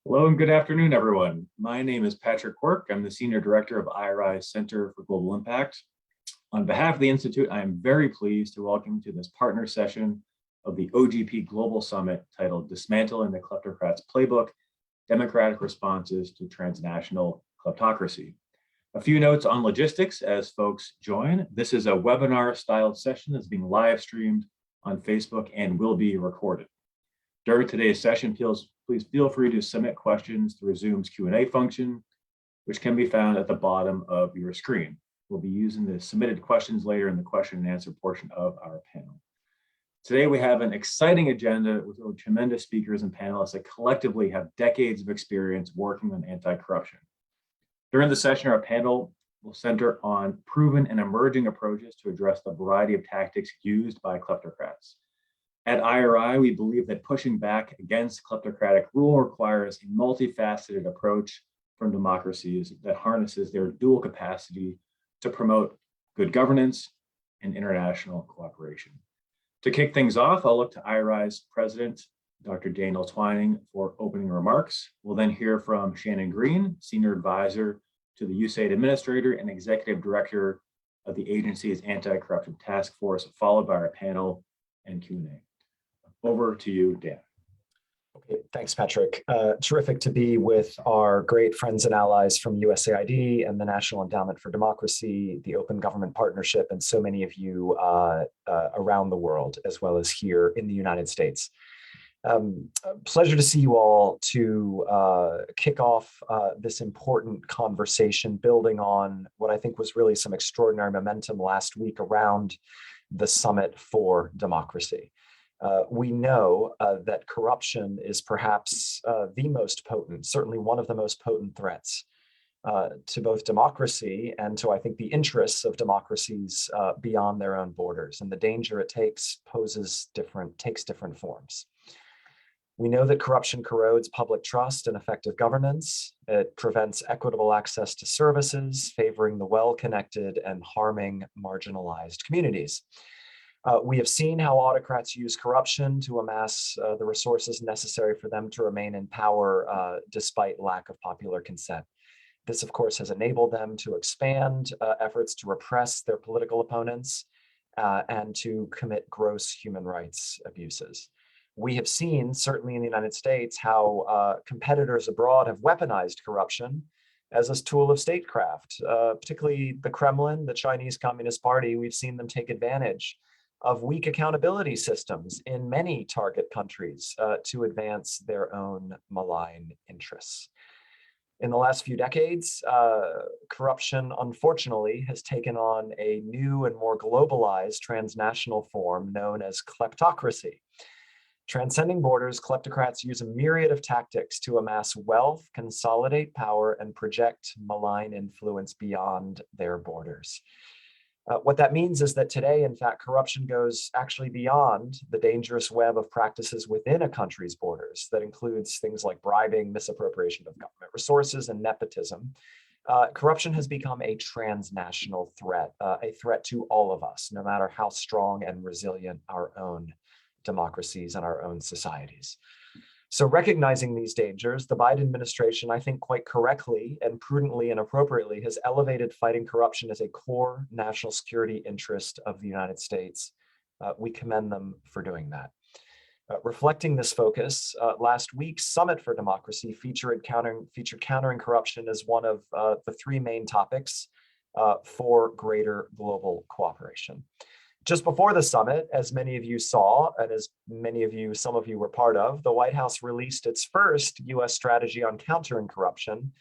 Hello and good afternoon, everyone. My name is Patrick Quirk. I'm the Senior Director of IRI's Center for Global Impact. On behalf of the Institute, I am very pleased to welcome you to this partner session of the OGP Global Summit titled Dismantling the Kleptocrats Playbook, Democratic Responses to Transnational Kleptocracy. A few notes on logistics as folks join. This is a webinar-styled session that's being live streamed on Facebook and will be recorded. During today's session, please feel free to submit questions through Zoom's Q&A function, which can be found at the bottom of your screen. We'll be using the submitted questions later in the question and answer portion of our panel. Today, we have an exciting agenda with tremendous speakers and panelists that collectively have decades of experience working on anti-corruption. During the session, our panel will center on proven and emerging approaches to address the variety of tactics used by kleptocrats. At IRI, we believe that pushing back against kleptocratic rule requires a multifaceted approach from democracies that harnesses their dual capacity to promote good governance and international cooperation. To kick things off, I'll look to IRI's president, Dr. Daniel Twining, for opening remarks. We'll then hear from Shannon Green, senior advisor to the Usaid administrator and executive director of the agency's anti-corruption task force, followed by our panel and Q&A. Over to you, Dan. Okay, thanks, Patrick. Terrific to be with our great friends and allies from USAID and the National Endowment for Democracy, the Open Government Partnership, and so many of you around the world, as well as here in the United States. Pleasure to see you all to kick off this important conversation, building on what I think was really some extraordinary momentum last week around the Summit for Democracy. We know that corruption is perhaps the most potent, certainly one of the most potent threats to both democracy and to, I think, the interests of democracies beyond their own borders. And the danger it takes takes different forms. We know that corruption corrodes public trust and effective governance. It prevents equitable access to services, favoring the well-connected and harming marginalized communities. We have seen how autocrats use corruption to amass the resources necessary for them to remain in power despite lack of popular consent. This, of course, has enabled them to expand efforts to repress their political opponents and to commit gross human rights abuses. We have seen, certainly in the United States, how competitors abroad have weaponized corruption as a tool of statecraft, particularly the Kremlin, the Chinese Communist Party. We've seen them take advantage of weak accountability systems in many target countries to advance their own malign interests. In the last few decades, corruption, unfortunately, has taken on a new and more globalized transnational form known as kleptocracy. Transcending borders, kleptocrats use a myriad of tactics to amass wealth, consolidate power, and project malign influence beyond their borders. What that means is that today, in fact, corruption goes actually beyond the dangerous web of practices within a country's borders that includes things like bribing, misappropriation of government resources, and nepotism. Corruption has become a transnational threat, a threat to all of us, no matter how strong and resilient our own democracies and our own societies. So recognizing these dangers, the Biden administration, I think quite correctly and prudently and appropriately, has elevated fighting corruption as a core national security interest of the United States. We commend them for doing that. Reflecting this focus, last week's Summit for Democracy featured countering corruption as one of the three main topics for greater global cooperation. Just before the summit, as many of you saw, and as some of you were part of, the White House released its first U.S. strategy on countering corruption,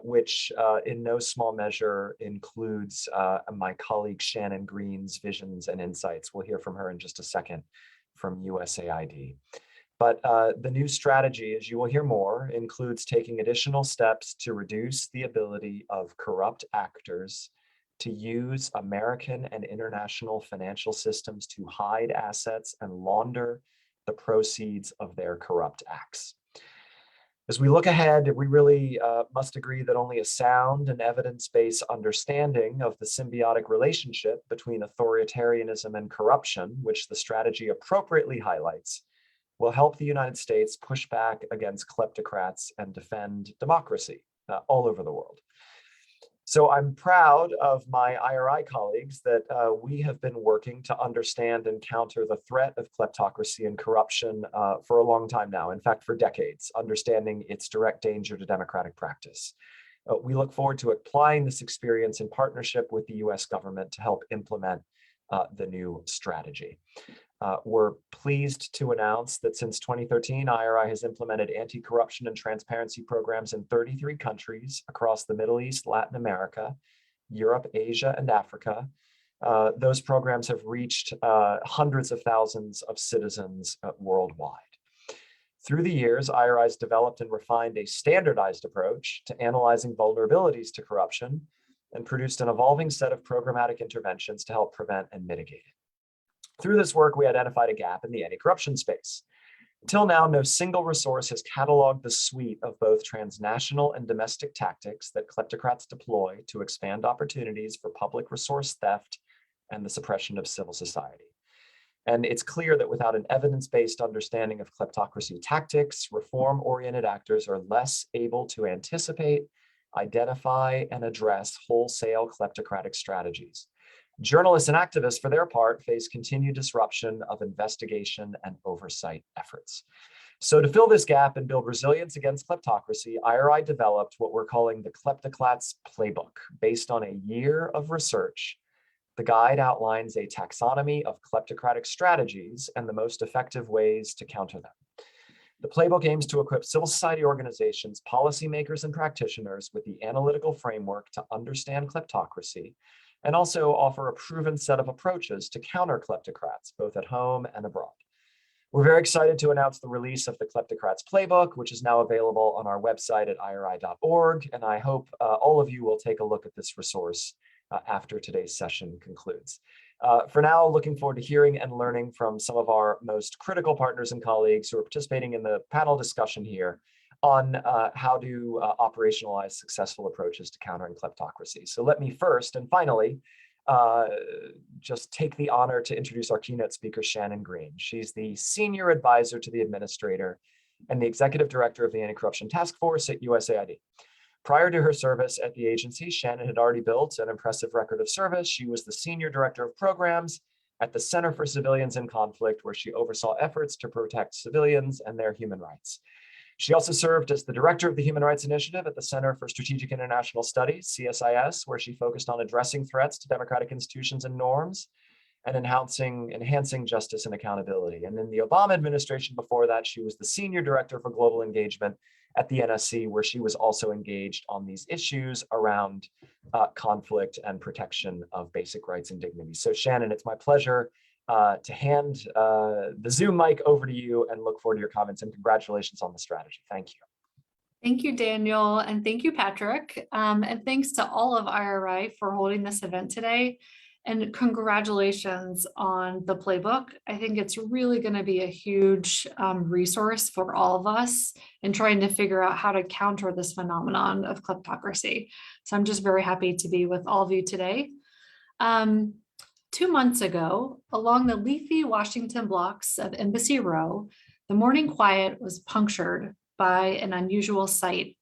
which in no small measure includes my colleague Shannon Green's visions and insights. We'll hear from her in just a second from USAID. But the new strategy, as you will hear more, includes taking additional steps to reduce the ability of corrupt actors to use American and international financial systems to hide assets and launder the proceeds of their corrupt acts. As we look ahead, we really must agree that only a sound and evidence-based understanding of the symbiotic relationship between authoritarianism and corruption, which the strategy appropriately highlights, will help the United States push back against kleptocrats and defend democracy all over the world. So I'm proud of my IRI colleagues that we have been working to understand and counter the threat of kleptocracy and corruption for a long time now, in fact, for decades, understanding its direct danger to democratic practice. We look forward to applying this experience in partnership with the US government to help implement the new strategy. We're pleased to announce that since 2013, IRI has implemented anti-corruption and transparency programs in 33 countries across the Middle East, Latin America, Europe, Asia, and Africa. Those programs have reached hundreds of thousands of citizens worldwide. Through the years, IRI has developed and refined a standardized approach to analyzing vulnerabilities to corruption and produced an evolving set of programmatic interventions to help prevent and mitigate it. Through this work, we identified a gap in the anti-corruption space. Until now, no single resource has cataloged the suite of both transnational and domestic tactics that kleptocrats deploy to expand opportunities for public resource theft and the suppression of civil society. And it's clear that without an evidence-based understanding of kleptocracy tactics, reform-oriented actors are less able to anticipate, identify, and address wholesale kleptocratic strategies. Journalists and activists, for their part, face continued disruption of investigation and oversight efforts. So to fill this gap and build resilience against kleptocracy, IRI developed what we're calling the Kleptocrats Playbook. Based on a year of research, the guide outlines a taxonomy of kleptocratic strategies and the most effective ways to counter them. The playbook aims to equip civil society organizations, policymakers, and practitioners with the analytical framework to understand kleptocracy, and also offer a proven set of approaches to counter kleptocrats, both at home and abroad. We're very excited to announce the release of the Kleptocrats Playbook, which is now available on our website at iri.org, and I hope all of you will take a look at this resource after today's session concludes. For now, looking forward to hearing and learning from some of our most critical partners and colleagues who are participating in the panel discussion here on how to operationalize successful approaches to countering kleptocracy. So let me first and finally just take the honor to introduce our keynote speaker, Shannon Green. She's the senior advisor to the administrator and the executive director of the Anti-Corruption Task Force at USAID. Prior to her service at the agency, Shannon had already built an impressive record of service. She was the senior director of programs at the Center for Civilians in Conflict, where she oversaw efforts to protect civilians and their human rights. She also served as the director of the Human Rights Initiative at the Center for Strategic International Studies, CSIS, where she focused on addressing threats to democratic institutions and norms and enhancing justice and accountability. And in the Obama administration before that, she was the senior director for global engagement at the NSC, where she was also engaged on these issues around conflict and protection of basic rights and dignity. So Shannon, it's my pleasure to hand the Zoom mic over to you and look forward to your comments, and congratulations on the strategy. Thank you. Thank you, Daniel, and thank you, Patrick. And thanks to all of IRI for holding this event today. And congratulations on the playbook. I think it's really going to be a huge resource for all of us in trying to figure out how to counter this phenomenon of kleptocracy. So I'm just very happy to be with all of you today. 2 months ago, along the leafy Washington blocks of Embassy Row, the morning quiet was punctured by an unusual sight.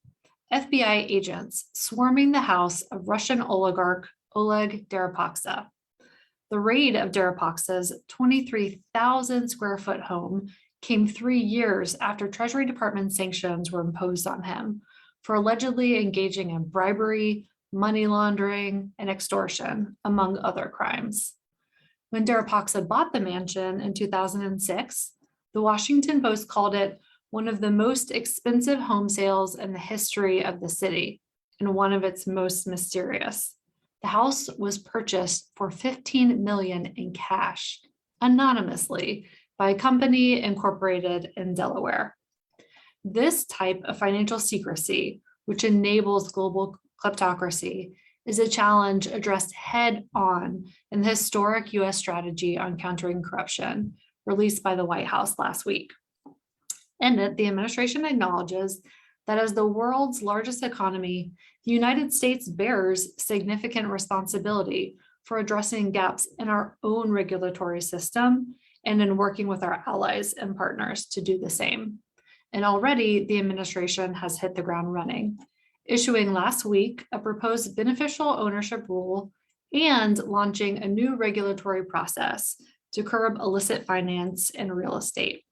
FBI agents swarming the house of Russian oligarch Oleg Deripaska. The raid of Deripaska's 23,000 square foot home came 3 years after Treasury Department sanctions were imposed on him for allegedly engaging in bribery, money laundering, and extortion, among other crimes. When Deripaska bought the mansion in 2006, the Washington Post called it one of the most expensive home sales in the history of the city and one of its most mysterious. The house was purchased for $15 million in cash, anonymously, by a company incorporated in Delaware. This type of financial secrecy, which enables global kleptocracy, is a challenge addressed head-on in the historic U.S. strategy on countering corruption, released by the White House last week. In it, the administration acknowledges that as the world's largest economy, the United States bears significant responsibility for addressing gaps in our own regulatory system and in working with our allies and partners to do the same. And already the administration has hit the ground running, issuing last week a proposed beneficial ownership rule and launching a new regulatory process to curb illicit finance in real estate.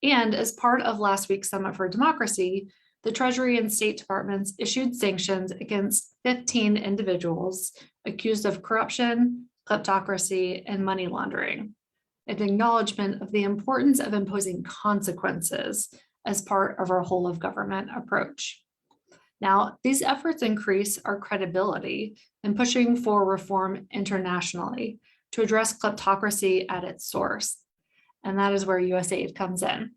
And as part of last week's Summit for Democracy, the Treasury and State Departments issued sanctions against 15 individuals accused of corruption, kleptocracy, and money laundering, an acknowledgement of the importance of imposing consequences as part of our whole of government approach. Now, these efforts increase our credibility in pushing for reform internationally to address kleptocracy at its source. And that is where Usaid comes in.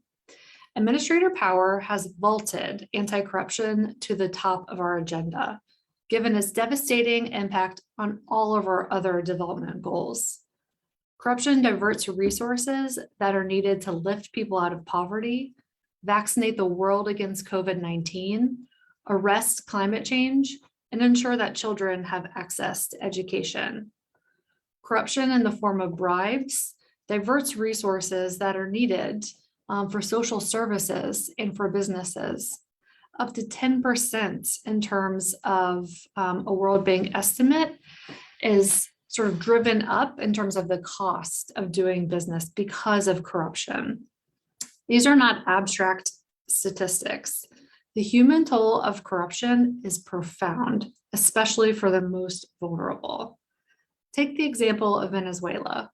Administrator power has vaulted anti-corruption to the top of our agenda, given its devastating impact on all of our other development goals. Corruption diverts resources that are needed to lift people out of poverty, vaccinate the world against COVID-19, arrest climate change, and ensure that children have access to education. Corruption in the form of bribes diverts resources that are needed for social services and for businesses, up to 10% in terms of a World Bank estimate is sort of driven up in terms of the cost of doing business because of corruption. These are not abstract statistics. The human toll of corruption is profound, especially for the most vulnerable. Take the example of Venezuela.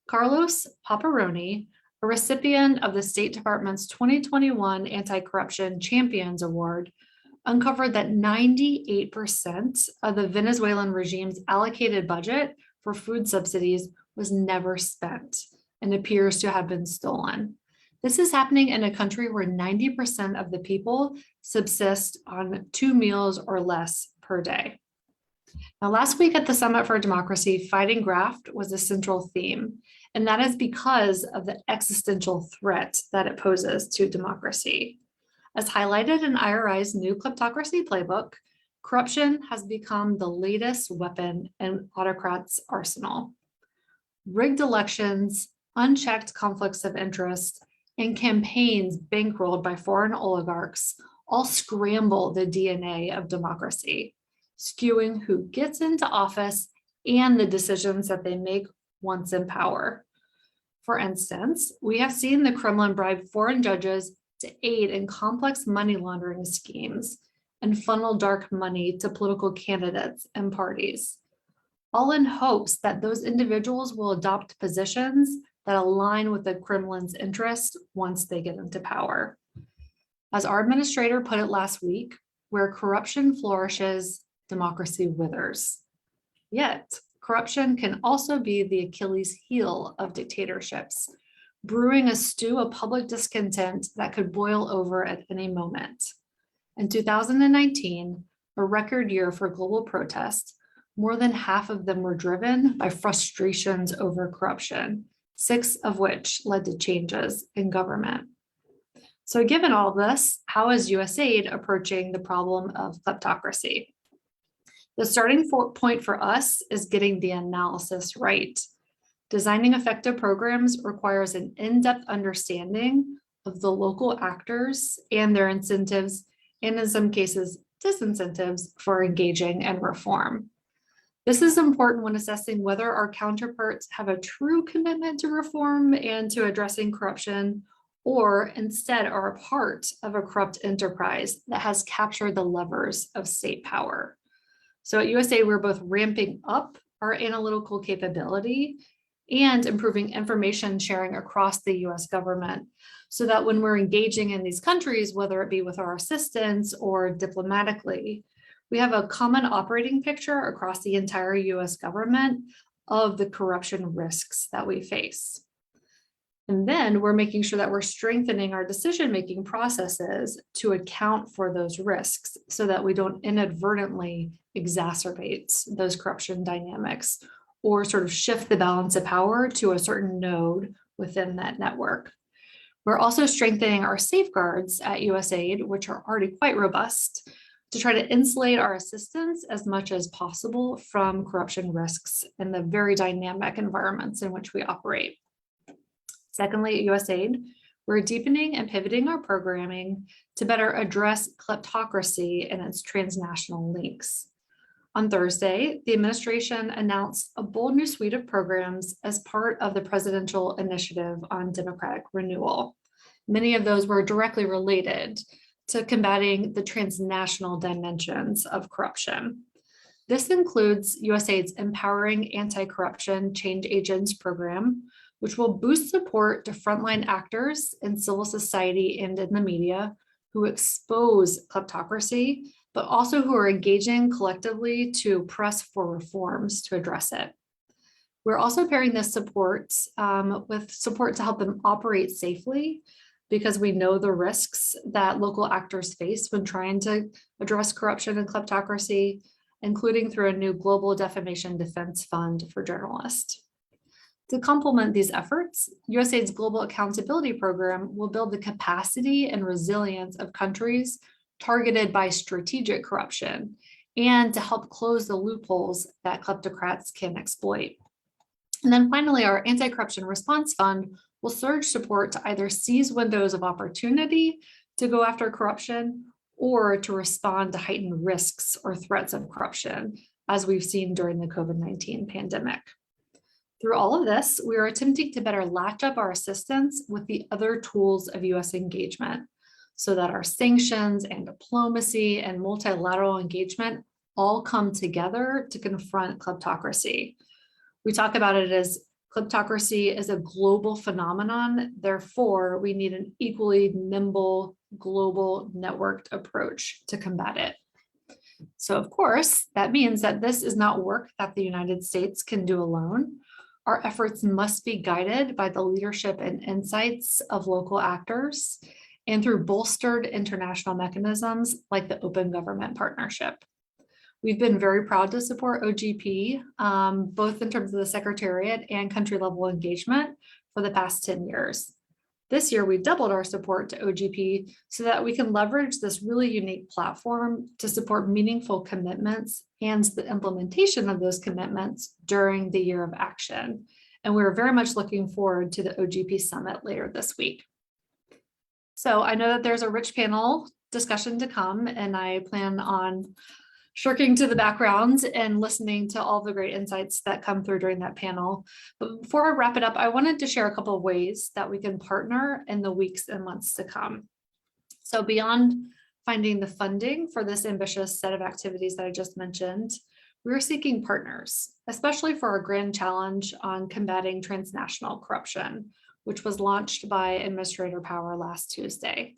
Carlos Paparoni, a recipient of the State Department's 2021 Anti-Corruption Champions Award, uncovered that 98% of the Venezuelan regime's allocated budget for food subsidies was never spent and appears to have been stolen. This is happening in a country where 90% of the people subsist on 2 meals or less per day. Now, last week at the Summit for Democracy, fighting graft was a central theme, and that is because of the existential threat that it poses to democracy. As highlighted in IRI's new Kleptocracy Playbook, corruption has become the latest weapon in autocrats' arsenal. Rigged elections, unchecked conflicts of interest, and campaigns bankrolled by foreign oligarchs all scramble the DNA of democracy, skewing who gets into office and the decisions that they make once in power. For instance, we have seen the Kremlin bribe foreign judges to aid in complex money laundering schemes and funnel dark money to political candidates and parties, all in hopes that those individuals will adopt positions that align with the Kremlin's interests once they get into power. As our administrator put it last week, where corruption flourishes, democracy withers. Yet, corruption can also be the Achilles heel of dictatorships, brewing a stew of public discontent that could boil over at any moment. In 2019, a record year for global protest, more than half of them were driven by frustrations over corruption, 6 of which led to changes in government. So given all this, how is Usaid approaching the problem of kleptocracy? The starting point for us is getting the analysis right. Designing effective programs requires an in-depth understanding of the local actors and their incentives, and in some cases, disincentives for engaging in reform. This is important when assessing whether our counterparts have a true commitment to reform and to addressing corruption, or instead are a part of a corrupt enterprise that has captured the levers of state power. So at Usaid, we're both ramping up our analytical capability and improving information sharing across the US government so that when we're engaging in these countries, whether it be with our assistance or diplomatically, we have a common operating picture across the entire US government of the corruption risks that we face. And then we're making sure that we're strengthening our decision-making processes to account for those risks so that we don't inadvertently exacerbate those corruption dynamics or sort of shift the balance of power to a certain node within that network. We're also strengthening our safeguards at Usaid, which are already quite robust, to try to insulate our assistance as much as possible from corruption risks in the very dynamic environments in which we operate. Secondly, at USAID, we're deepening and pivoting our programming to better address kleptocracy and its transnational links. On Thursday, the administration announced a bold new suite of programs as part of the presidential initiative on democratic renewal. Many of those were directly related to combating the transnational dimensions of corruption. This includes USAID's Empowering Anti-Corruption Change Agents program, which will boost support to frontline actors in civil society and in the media who expose kleptocracy, but also who are engaging collectively to press for reforms to address it. We're also pairing this support with support to help them operate safely, because we know the risks that local actors face when trying to address corruption and kleptocracy, including through a new global defamation defense fund for journalists. To complement these efforts, USAID's Global Accountability Program will build the capacity and resilience of countries targeted by strategic corruption and to help close the loopholes that kleptocrats can exploit. And then finally, our Anti-Corruption Response Fund will surge support to either seize windows of opportunity to go after corruption or to respond to heightened risks or threats of corruption, as we've seen during the COVID-19 pandemic. Through all of this, we are attempting to better latch up our assistance with the other tools of US engagement so that our sanctions and diplomacy and multilateral engagement all come together to confront kleptocracy. We talk about it as kleptocracy is a global phenomenon. Therefore, we need an equally nimble, global networked approach to combat it. So of course, that means that this is not work that the United States can do alone. Our efforts must be guided by the leadership and insights of local actors and through bolstered international mechanisms like the Open Government Partnership. We've been very proud to support OGP, both in terms of the Secretariat and country level engagement for the past 10 years. This year, we've doubled our support to OGP so that we can leverage this really unique platform to support meaningful commitments and the implementation of those commitments during the year of action. And we're very much looking forward to the OGP Summit later this week. So I know that there's a rich panel discussion to come, and I plan on shirking to the background and listening to all the great insights that come through during that panel. But before I wrap it up, I wanted to share a couple of ways that we can partner in the weeks and months to come. So beyond finding the funding for this ambitious set of activities that I just mentioned, we're seeking partners, especially for our grand challenge on combating transnational corruption, which was launched by Administrator Power last Tuesday.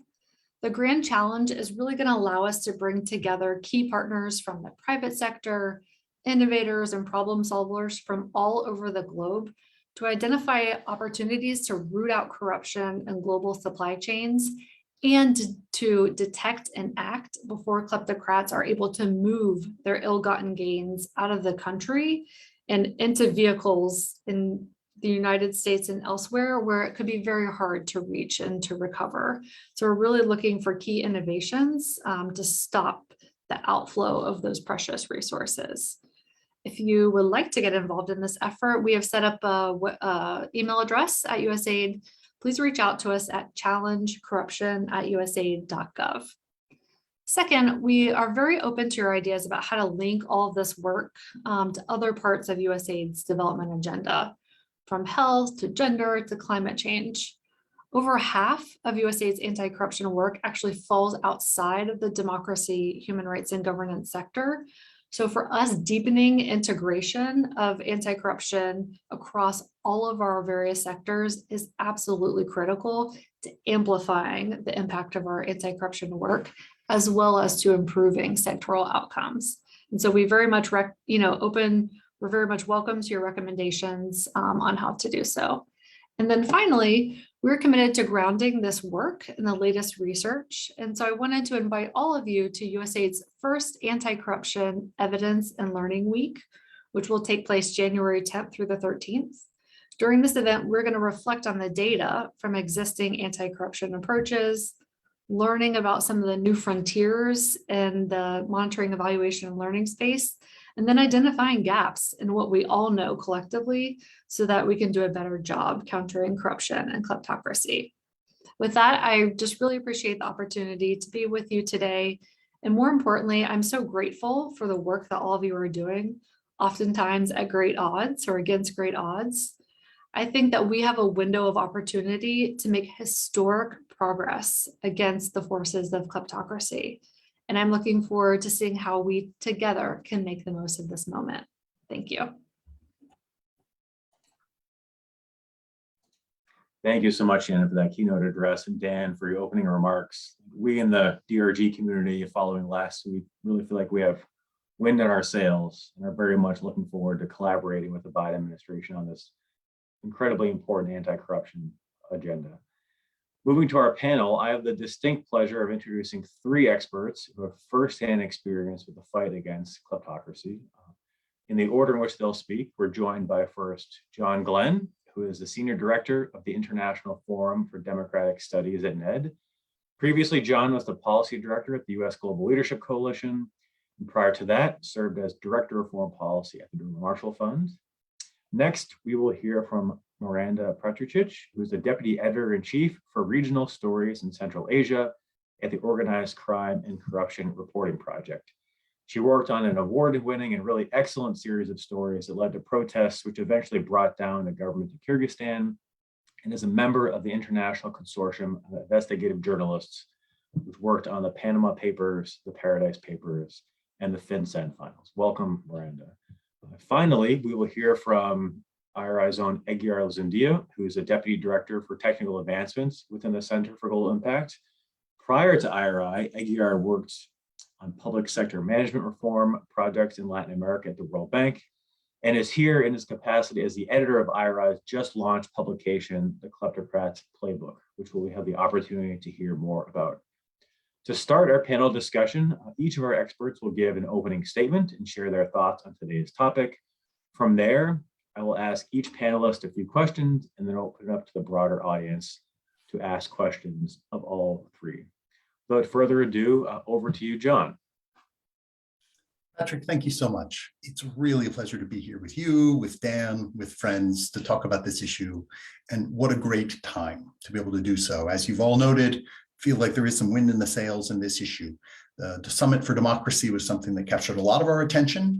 The grand challenge is really going to allow us to bring together key partners from the private sector, innovators and problem solvers from all over the globe to identify opportunities to root out corruption in global supply chains and to detect and act before kleptocrats are able to move their ill-gotten gains out of the country and into vehicles in the United States and elsewhere where it could be very hard to reach and to recover. So we're really looking for key innovations to stop the outflow of those precious resources. If you would like to get involved in this effort, we have set up a email address at USAID. Please reach out to us at challengecorruption@usaid.gov. Second, we are very open to your ideas about how to link all of this work to other parts of USAID's development agenda, from health to gender to climate change. Over half of USAID's anti-corruption work actually falls outside of the democracy, human rights, and governance sector. So for us, deepening integration of anti-corruption across all of our various sectors is absolutely critical to amplifying the impact of our anti-corruption work, as well as to improving sectoral outcomes. And so we very much we're very much welcome to your recommendations on how to do so. And then finally, we're committed to grounding this work in the latest research. And so I wanted to invite all of you to USAID's first Anti-Corruption Evidence and Learning Week, which will take place January 10th through the 13th. During this event, we're going to reflect on the data from existing anti-corruption approaches, learning about some of the new frontiers in the monitoring, evaluation, and learning space, and then identifying gaps in what we all know collectively so that we can do a better job countering corruption and kleptocracy. With that, I just really appreciate the opportunity to be with you today. And more importantly, I'm so grateful for the work that all of you are doing, oftentimes at great odds or against great odds. I think that we have a window of opportunity to make historic progress against the forces of kleptocracy. And I'm looking forward to seeing how we together can make the most of this moment. Thank you. Thank you so much, Shannon, for that keynote address, and Dan, for your opening remarks. We in the DRG community following last week really feel like we have wind in our sails and are very much looking forward to collaborating with the Biden administration on this incredibly important anti-corruption agenda. Moving to our panel, I have the distinct pleasure of introducing three experts who have firsthand experience with the fight against kleptocracy. In the order in which they'll speak, we're joined by first John Glenn, who is the Senior Director of the International Forum for Democratic Studies at NED. Previously, John was the Policy Director at the U.S. Global Leadership Coalition, and prior to that, served as Director of Foreign Policy at the Marshall Fund. Next, we will hear from Miranda Petrucic, who is the Deputy Editor-in-Chief for Regional Stories in Central Asia at the Organized Crime and Corruption Reporting Project. She worked on an award-winning and really excellent series of stories that led to protests, which eventually brought down the government of Kyrgyzstan, and is a member of the International Consortium of Investigative Journalists, who's worked on the Panama Papers, the Paradise Papers, and the FinCEN files. Welcome, Miranda. Finally, we will hear from IRI's own Aguiar Zundia, who is a Deputy Director for Technical Advancements within the Center for Global Impact. Prior to IRI, Aguiar worked on public sector management reform projects in Latin America at the World Bank, and is here in his capacity as the editor of IRI's just launched publication, the Kleptocrats Playbook, which we'll have the opportunity to hear more about. To start our panel discussion, each of our experts will give an opening statement and share their thoughts on today's topic. From there, I will ask each panelist a few questions and then open it up to the broader audience to ask questions of all three. Without further ado, over to you, John. Patrick, thank you so much. It's really a pleasure to be here with you, with Dan, with friends to talk about this issue. And what a great time to be able to do so. As you've all noted, feel like there is some wind in the sails in this issue. The Summit for Democracy was something that captured a lot of our attention.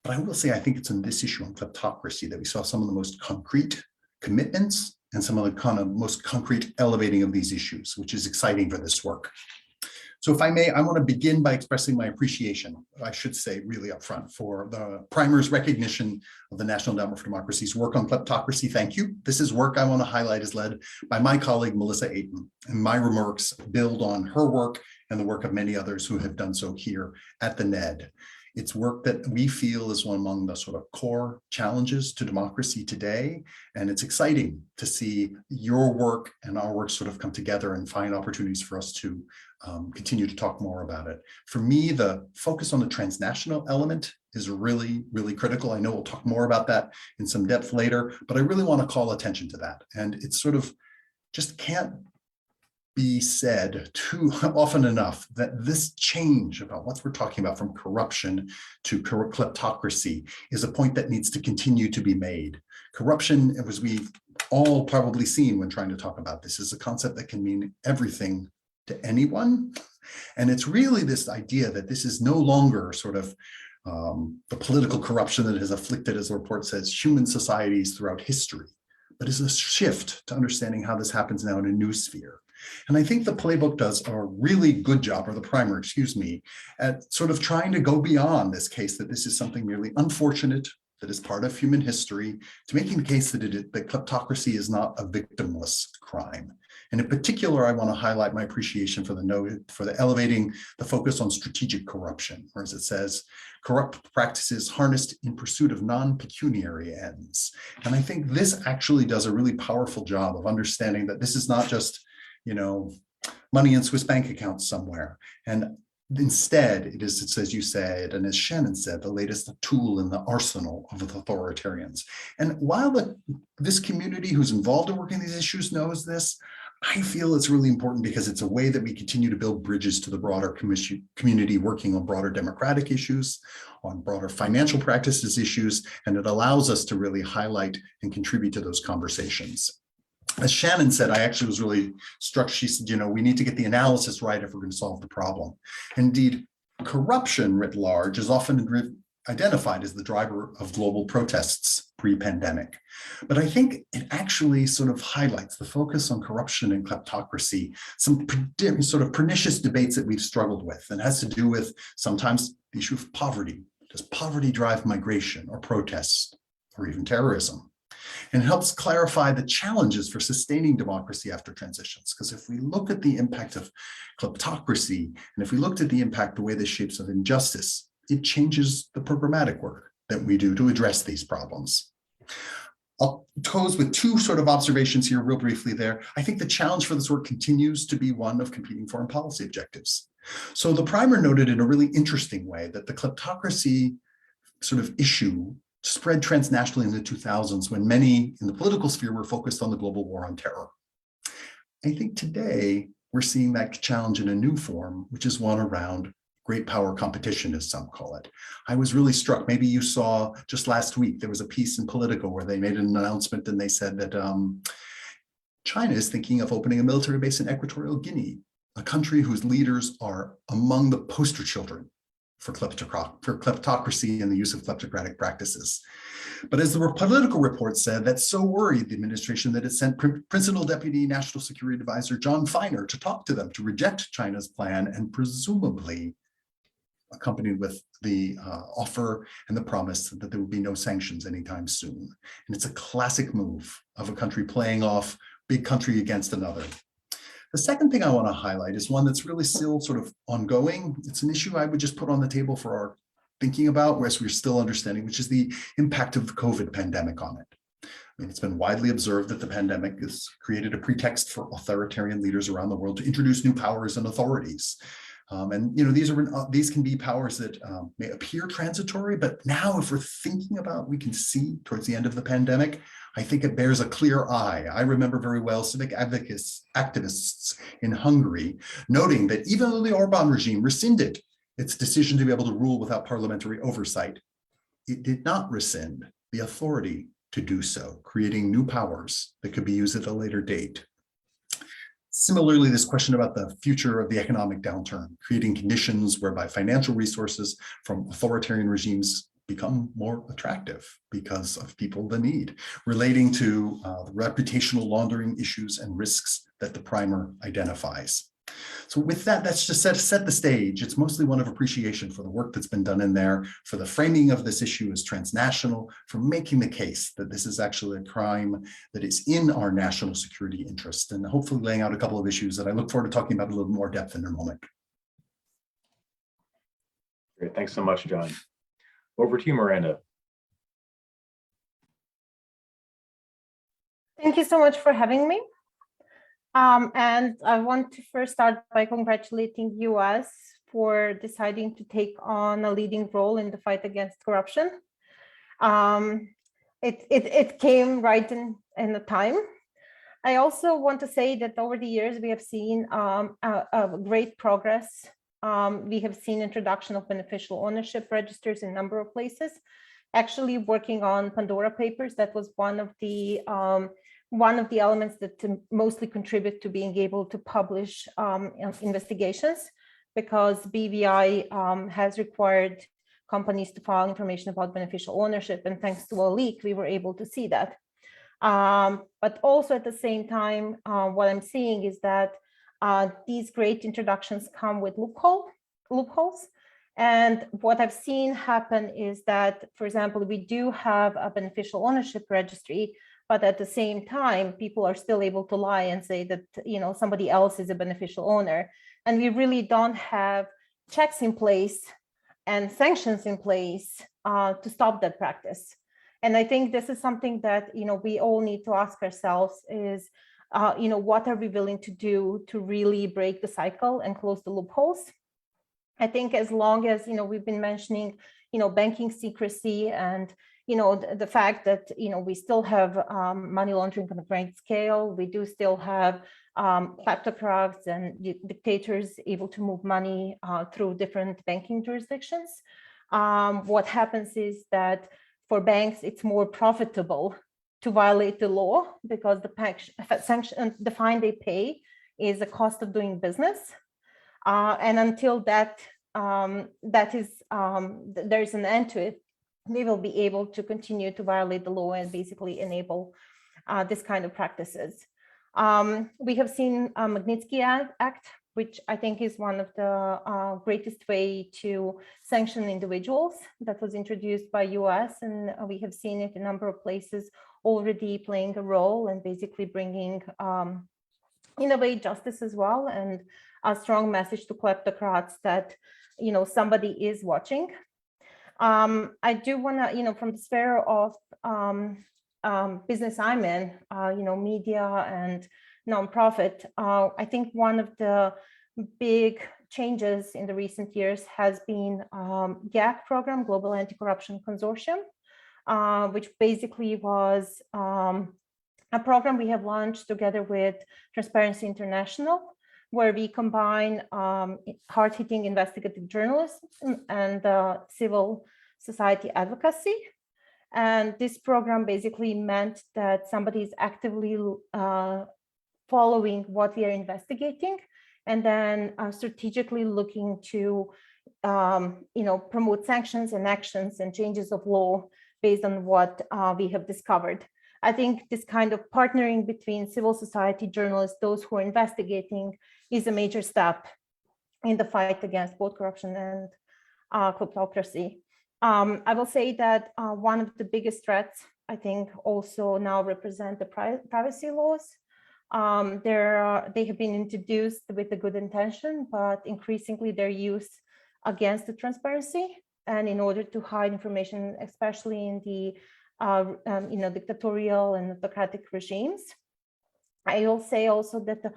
But I will say, I think it's in this issue on kleptocracy that we saw some of the most concrete commitments and some of the kind of most concrete elevating of these issues, which is exciting for this work. So if I may, I want to begin by expressing my appreciation, I should say really upfront, for the primer's recognition of the National Endowment for Democracy's work on kleptocracy. Thank you. This is work I want to highlight is led by my colleague, Melissa Ayton, and my remarks build on her work and the work of many others who have done so here at the NED. It's work that we feel is one among the sort of core challenges to democracy today. And it's exciting to see your work and our work sort of come together and find opportunities for us to continue to talk more about it. For me, the focus on the transnational element is really, really critical. I know we'll talk more about that in some depth later, but I really want to call attention to that. And it's sort of just can't be said too often enough that this change about what we're talking about from corruption to kleptocracy is a point that needs to continue to be made. Corruption, as we've all probably seen when trying to talk about this, is a concept that can mean everything to anyone. And it's really this idea that this is no longer sort of the political corruption that has afflicted, as the report says, human societies throughout history, but is a shift to understanding how this happens now in a new sphere. And I think the playbook does a really good job, or the primer, excuse me, at sort of trying to go beyond this case that this is something merely unfortunate that is part of human history, to making the case that that kleptocracy is not a victimless crime. And in particular, I want to highlight my appreciation for the elevating the focus on strategic corruption, or as it says, corrupt practices harnessed in pursuit of non-pecuniary ends. And I think this actually does a really powerful job of understanding that this is not just, you know, money in Swiss bank accounts somewhere. And instead, it's as you said, and as Shannon said, the latest tool in the arsenal of the authoritarians. And while this community who's involved in working these issues knows this, I feel it's really important because it's a way that we continue to build bridges to the broader community working on broader democratic issues, on broader financial practices issues, and it allows us to really highlight and contribute to those conversations. As Shannon said, I actually was really struck. She said, we need to get the analysis right if we're going to solve the problem. Indeed, corruption writ large is often identified as the driver of global protests pre-pandemic. But I think it actually sort of highlights the focus on corruption and kleptocracy, some sort of pernicious debates that we've struggled with, and has to do with sometimes the issue of poverty. Does poverty drive migration or protests or even terrorism? And it helps clarify the challenges for sustaining democracy after transitions. Because if we look at the impact of kleptocracy, and if we looked at the impact, the way this shapes of injustice, it changes the programmatic work that we do to address these problems. I'll close with two sort of observations here real briefly there. I think the challenge for this work continues to be one of competing foreign policy objectives. So the primer noted in a really interesting way that the kleptocracy sort of issue spread transnationally in the 2000s when many in the political sphere were focused on the global war on terror. I think today we're seeing that challenge in a new form, which is one around great power competition, as some call it. I was really struck, maybe you saw just last week, there was a piece in Politico where they made an announcement and they said that China is thinking of opening a military base in Equatorial Guinea, a country whose leaders are among the poster children for kleptocracy and the use of kleptocratic practices. But as the Political report said, that so worried the administration that it sent Principal Deputy National Security Advisor John Feiner to talk to them to reject China's plan, and presumably accompanied with the offer and the promise that there would be no sanctions anytime soon. And it's a classic move of a country playing off big country against another. The second thing I want to highlight is one that's really still sort of ongoing. It's an issue I would just put on the table for our thinking about, whereas we're still understanding, which is the impact of the COVID pandemic on it. I mean, it's been widely observed that the pandemic has created a pretext for authoritarian leaders around the world to introduce new powers and authorities. These can be powers that may appear transitory, but now if we're thinking about, we can see towards the end of the pandemic, I think it bears a clear eye. I remember very well civic activists in Hungary noting that even though the Orban regime rescinded its decision to be able to rule without parliamentary oversight, it did not rescind the authority to do so, creating new powers that could be used at a later date. Similarly, this question about the future of the economic downturn, creating conditions whereby financial resources from authoritarian regimes become more attractive because of people the need, relating to the reputational laundering issues and risks that the primer identifies. So with that, that's just set the stage. It's mostly one of appreciation for the work that's been done in there, for the framing of this issue as transnational, for making the case that this is actually a crime that is in our national security interest, and hopefully laying out a couple of issues that I look forward to talking about in a little more depth in a moment. Great, thanks so much, John. Over to you, Miranda. Thank you so much for having me. And I want to first start by congratulating US for deciding to take on a leading role in the fight against corruption. It came right in the time. I also want to say that over the years, we have seen a great progress. We have seen introduction of beneficial ownership registers in a number of places. Actually working on Pandora Papers, that was one of the elements that mostly contribute to being able to publish investigations, because BVI has required companies to file information about beneficial ownership, and thanks to a leak, we were able to see that. But also at the same time, what I'm seeing is that these great introductions come with loopholes. And what I've seen happen is that, for example, we do have a beneficial ownership registry, but at the same time, people are still able to lie and say that, somebody else is a beneficial owner. And we really don't have checks in place and sanctions in place to stop that practice. And I think this is something that, we all need to ask ourselves is, what are we willing to do to really break the cycle and close the loopholes? I think as long as, we've been mentioning, banking secrecy and, the fact that, we still have money laundering on a great scale. We do still have kleptocrats and dictators able to move money through different banking jurisdictions. What happens is that for banks, it's more profitable to violate the law because the fine they pay is the cost of doing business. And until there's an end to it, they will be able to continue to violate the law and basically enable this kind of practices. We have seen Magnitsky Act, which I think is one of the greatest way to sanction individuals that was introduced by US. And we have seen it in a number of places already playing a role and basically bringing, in a way, justice as well, and a strong message to kleptocrats that, somebody is watching. I do want to, from the sphere of business I'm in, media and nonprofit, I think one of the big changes in the recent years has been GAC program, Global Anti-Corruption Consortium, which basically was a program we have launched together with Transparency International, where we combine hard-hitting investigative journalism and civil society advocacy. And this program basically meant that somebody is actively following what we are investigating, and then strategically looking to promote sanctions and actions and changes of law based on what we have discovered. I think this kind of partnering between civil society journalists, those who are investigating, is a major step in the fight against both corruption and kleptocracy. I will say that one of the biggest threats, I think, also now represent the privacy laws. They have been introduced with a good intention, but increasingly their use against the transparency and in order to hide information, especially in the dictatorial and autocratic regimes. I will say also that the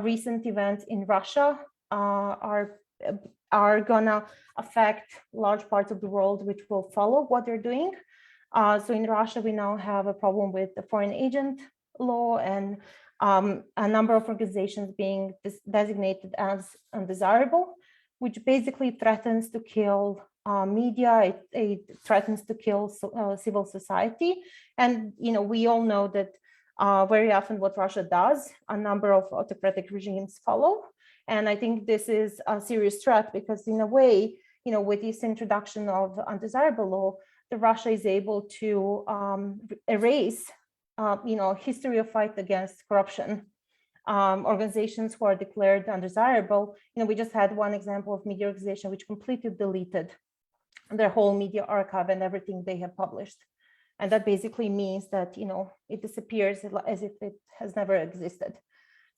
recent events in Russia are gonna affect large parts of the world, which will follow what they're doing. So in Russia, we now have a problem with the foreign agent law and a number of organizations being designated as undesirable, which basically threatens to kill media. It threatens to kill civil society. And we all know that very often what Russia does, a number of autocratic regimes follow. And I think this is a serious threat because in a way, with this introduction of undesirable law, Russia is able to erase, history of fight against corruption. Organizations who are declared undesirable, we just had one example of media organization which completely deleted their whole media archive and everything they have published. And that basically means that, it disappears as if it has never existed.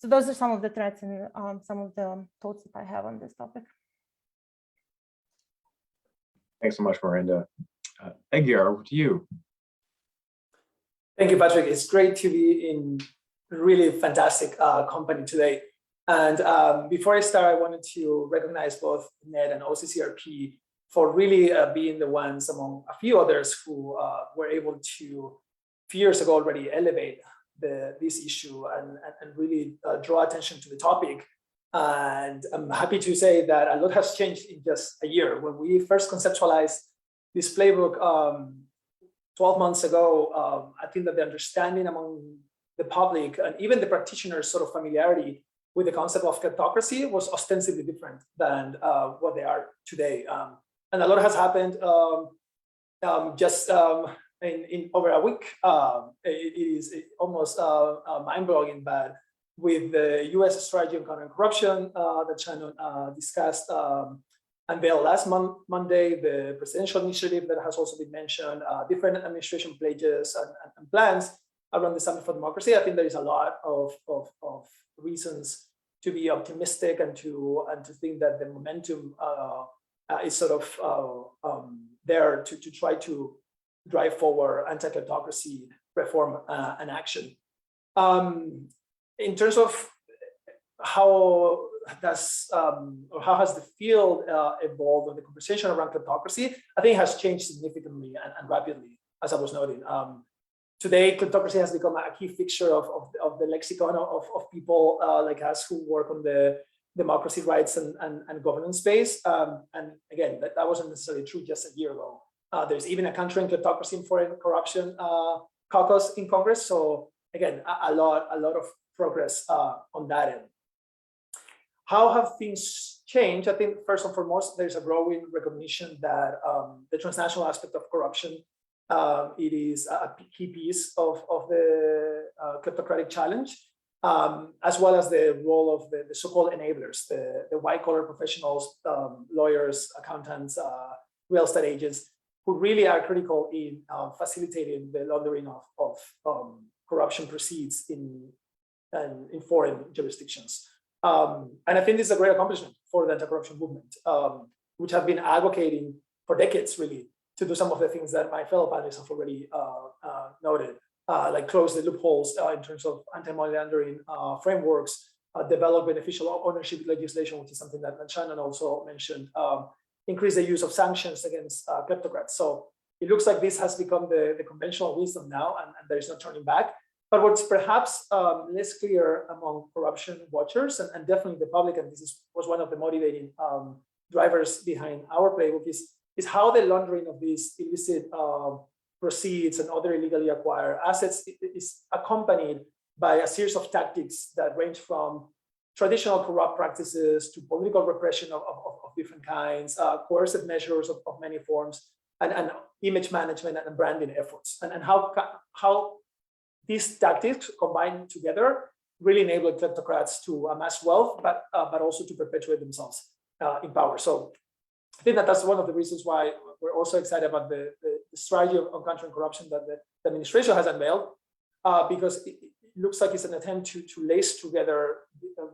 So those are some of the threats and some of the thoughts that I have on this topic. Thanks so much, Miranda. Edgar, over to you. Thank you, Patrick. It's great to be in really fantastic company today. And before I start, I wanted to recognize both NED and OCCRP for really being the ones among a few others who were able to, a few years ago already, elevate this issue and really draw attention to the topic. And I'm happy to say that a lot has changed in just a year. When we first conceptualized this playbook 12 months ago, I think that the understanding among the public and even the practitioners' sort of familiarity with the concept of kleptocracy was ostensibly different than what they are today. And a lot has happened just in over a week. It is almost mind-blowing, but with the US strategy on counter-corruption that Shannon discussed, unveiled last Monday, the presidential initiative that has also been mentioned, different administration pledges and plans around the Summit for Democracy, I think there is a lot of reasons to be optimistic and to think that the momentum is sort of there to try to drive forward anti-kleptocracy reform and action. In terms of how has the field evolved or the conversation around kleptocracy, I think it has changed significantly and rapidly. as I was noting. Today, kleptocracy has become a key fixture of the lexicon of people like us who work on the democracy, rights, and governance space. And again, that wasn't necessarily true just a year ago. There's even a countering kleptocracy and foreign corruption caucus in Congress. So again, a lot of progress on that end. How have things changed? I think first and foremost, there's a growing recognition that the transnational aspect of corruption, it is a key piece of the kleptocratic challenge, as well as the role of the so-called enablers, the white-collar professionals, lawyers, accountants, real estate agents, who really are critical in facilitating the laundering of corruption proceeds in foreign jurisdictions. And I think this is a great accomplishment for the anti-corruption movement, which have been advocating for decades, really, to do some of the things that my fellow panelists have already noted, like close the loopholes in terms of anti-money laundering frameworks, develop beneficial ownership legislation, which is something that Shannon also mentioned, increase the use of sanctions against kleptocrats. So it looks like this has become the conventional wisdom now, and there is no turning back. But what's perhaps less clear among corruption watchers, and definitely the public, and this was one of the motivating drivers behind our playbook, is how the laundering of these illicit proceeds and other illegally acquired assets is accompanied by a series of tactics that range from traditional corrupt practices to political repression of different kinds, coercive measures of many forms, and image management and branding efforts, and how these tactics combined together really enable kleptocrats to amass wealth, but also to perpetuate themselves in power. So I think that's one of the reasons why we're also excited about the strategy on countering corruption that the administration has unveiled, because it looks like it's an attempt to lace together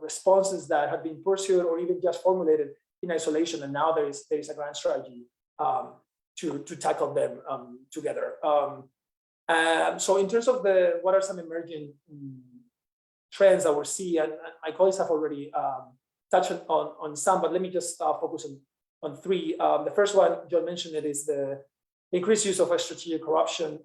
responses that have been pursued or even just formulated in isolation, and now there is a grand strategy to tackle them together. So in terms of what are some emerging trends that we're seeing, and my colleagues have already touched on some, but let me just focus on three. The first one, John mentioned it, is the increased use of strategic corruption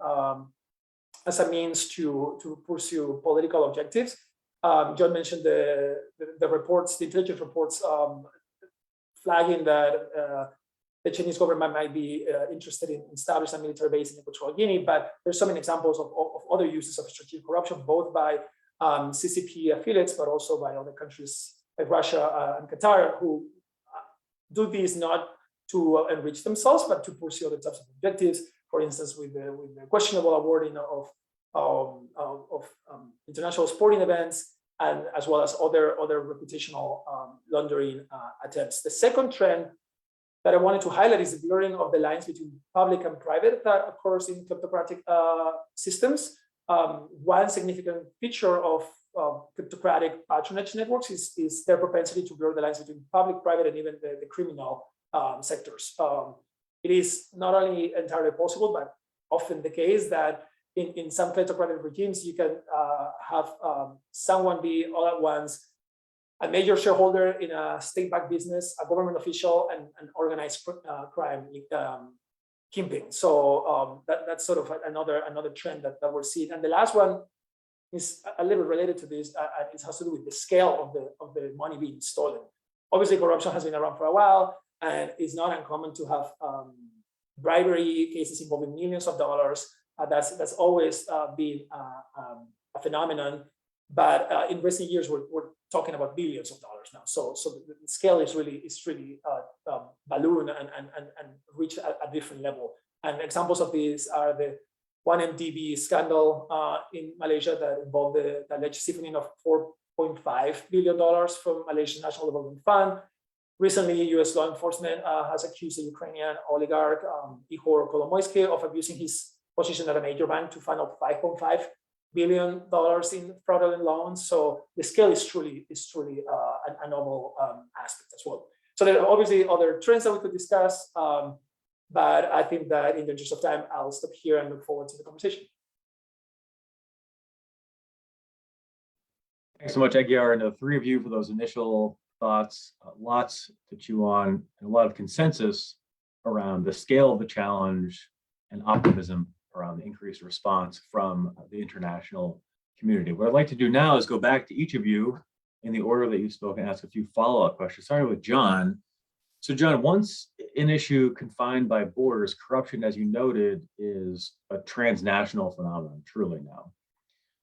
as a means to pursue political objectives. John mentioned the reports, the intelligence reports flagging that the Chinese government might be interested in establishing a military base in Equatorial Guinea, but there's so many examples of other uses of strategic corruption, both by CCP affiliates, but also by other countries like Russia and Qatar, who do these not to enrich themselves, but to pursue other types of objectives. For instance, with the questionable awarding of international sporting events, and as well as other reputational laundering attempts. The second trend that I wanted to highlight is the blurring of the lines between public and private that occurs in kleptocratic systems. One significant feature of kleptocratic patronage networks is their propensity to blur the lines between public, private, and even the criminal sectors. It is not only entirely possible, but often the case that in some kleptocratic regimes, you can have someone be all at once a major shareholder in a state-backed business, a government official, and an organized crime kingpin. So that's sort of another trend that we're seeing. And the last one is a little related to this. It has to do with the scale of the money being stolen. Obviously, corruption has been around for a while, and it's not uncommon to have bribery cases involving millions of dollars. That's always been a phenomenon. But in recent years, we're talking about billions of dollars now. So the scale is really balloon and reach a different level. And examples of these are the 1MDB scandal in Malaysia that involved the alleged siphoning of $4.5 billion from Malaysia's National Development Fund. Recently, U.S. law enforcement has accused the Ukrainian oligarch Ihor Kolomoisky of abusing his position at a major bank to funnel $5.5 billion in fraudulent loans. So the scale is truly a novel aspect as well. So there are obviously other trends that we could discuss, but I think that in the interest of time, I'll stop here and look forward to the conversation. Thanks so much, Aguiar, and the three of you for those initial thoughts. Lots to chew on, and a lot of consensus around the scale of the challenge and optimism around the increased response from the international community. What I'd like to do now is go back to each of you in the order that you spoke and ask a few follow-up questions, starting with John. So John, once an issue confined by borders, corruption, as you noted, is a transnational phenomenon, truly now.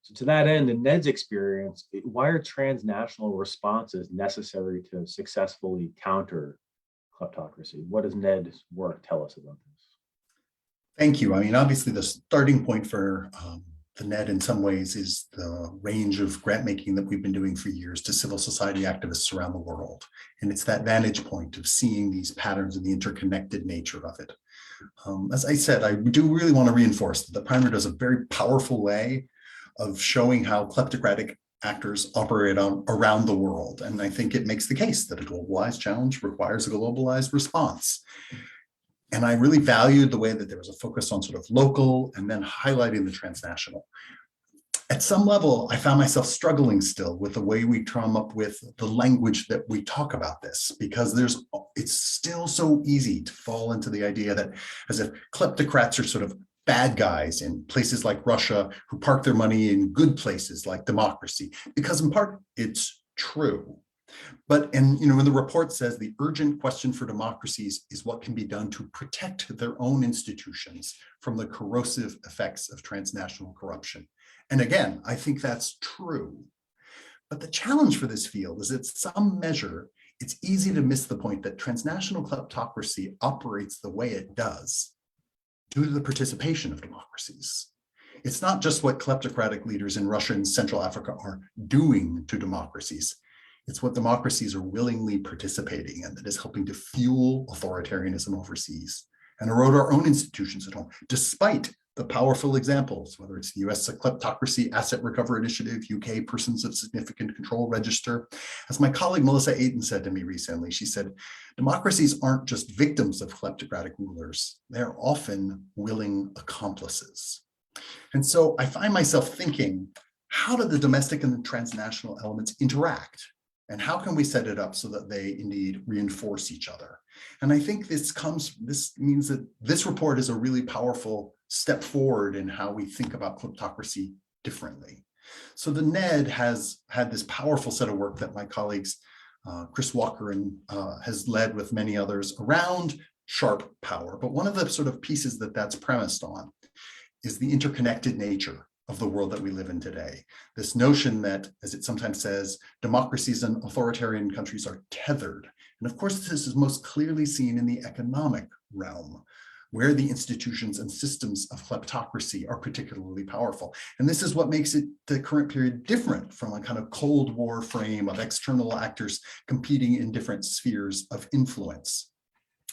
So to that end, in Ned's experience, why are transnational responses necessary to successfully counter kleptocracy? What does Ned's work tell us about this? Thank you. I mean, obviously, the starting point for the Ned in some ways is the range of grant making that we've been doing for years to civil society activists around the world. And it's that vantage point of seeing these patterns and the interconnected nature of it. As I said, I do really want to reinforce that the primer does a very powerful way of showing how kleptocratic actors operate around the world. And I think it makes the case that a globalized challenge requires a globalized response. And I really valued the way that there was a focus on sort of local and then highlighting the transnational. At some level, I found myself struggling still with the way we come up with the language that we talk about this, because it's still so easy to fall into the idea that as if kleptocrats are sort of bad guys in places like Russia who park their money in good places like democracy, because in part it's true. But, and when the report says the urgent question for democracies is what can be done to protect their own institutions from the corrosive effects of transnational corruption. And again, I think that's true. But the challenge for this field is that some measure, it's easy to miss the point that transnational kleptocracy operates the way it does due to the participation of democracies. It's not just what kleptocratic leaders in Russia and Central Africa are doing to democracies. It's what democracies are willingly participating in that is helping to fuel authoritarianism overseas and erode our own institutions at home, despite the powerful examples, whether it's the US Kleptocracy Asset Recovery Initiative, UK Persons of Significant Control Register. As my colleague Melissa Ayton said to me recently, she said, democracies aren't just victims of kleptocratic rulers, they're often willing accomplices. And so I find myself thinking, how do the domestic and the transnational elements interact? And how can we set it up so that they indeed reinforce each other? And I think this means that this report is a really powerful step forward in how we think about kleptocracy differently. So the NED has had this powerful set of work that my colleagues, Chris Walker has led with many others around sharp power. But one of the sort of pieces that's premised on is the interconnected nature of the world that we live in today. This notion that, as it sometimes says, democracies and authoritarian countries are tethered. And of course, this is most clearly seen in the economic realm, where the institutions and systems of kleptocracy are particularly powerful. And this is what makes the current period different from a kind of Cold War frame of external actors competing in different spheres of influence.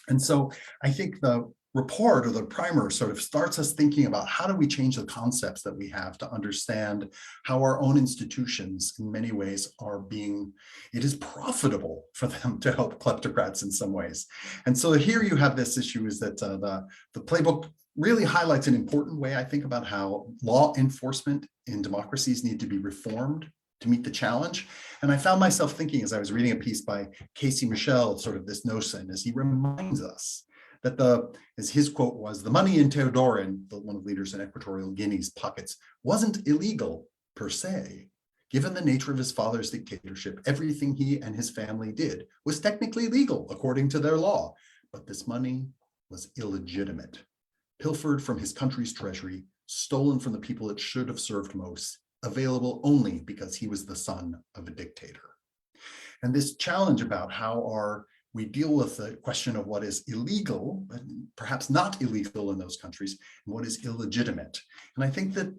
And so I think the report or the primer sort of starts us thinking about how do we change the concepts that we have to understand how our own institutions in many ways it is profitable for them to help kleptocrats in some ways. And so here you have this issue is that the playbook really highlights an important way I think about how law enforcement in democracies need to be reformed to meet the challenge. And I found myself thinking as I was reading a piece by Casey Michel, sort of this notion as he reminds us that as his quote was, the money in Teodorin, one of leaders in Equatorial Guinea's pockets, wasn't illegal per se. Given the nature of his father's dictatorship, everything he and his family did was technically legal according to their law, but this money was illegitimate, pilfered from his country's treasury, stolen from the people it should have served most, available only because he was the son of a dictator. And this challenge about how we deal with the question of what is illegal, but perhaps not illegal in those countries, and what is illegitimate. And I think that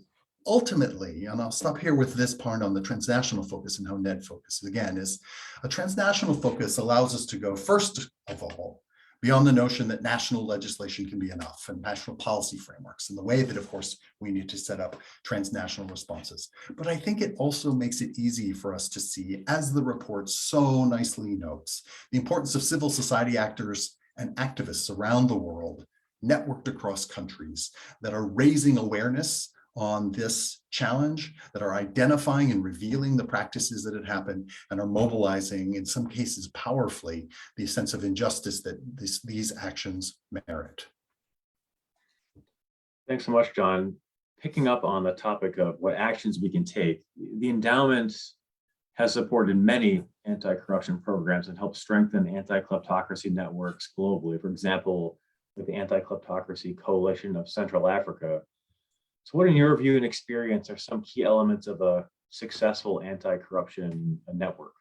ultimately, and I'll stop here with this part on the transnational focus and how NED focuses again, is a transnational focus allows us to go first of all, beyond the notion that national legislation can be enough and national policy frameworks and the way that, of course, we need to set up transnational responses. But I think it also makes it easy for us to see, as the report so nicely notes, the importance of civil society actors and activists around the world, networked across countries, that are raising awareness on this challenge, that are identifying and revealing the practices that had happened and are mobilizing, in some cases powerfully, the sense of injustice that these actions merit. Thanks so much, John. Picking up on the topic of what actions we can take, the endowment has supported many anti-corruption programs and helped strengthen anti-kleptocracy networks globally. For example, with the Anti-Kleptocracy Coalition of Central Africa. So what, in your view and experience, are some key elements of a successful anti-corruption network?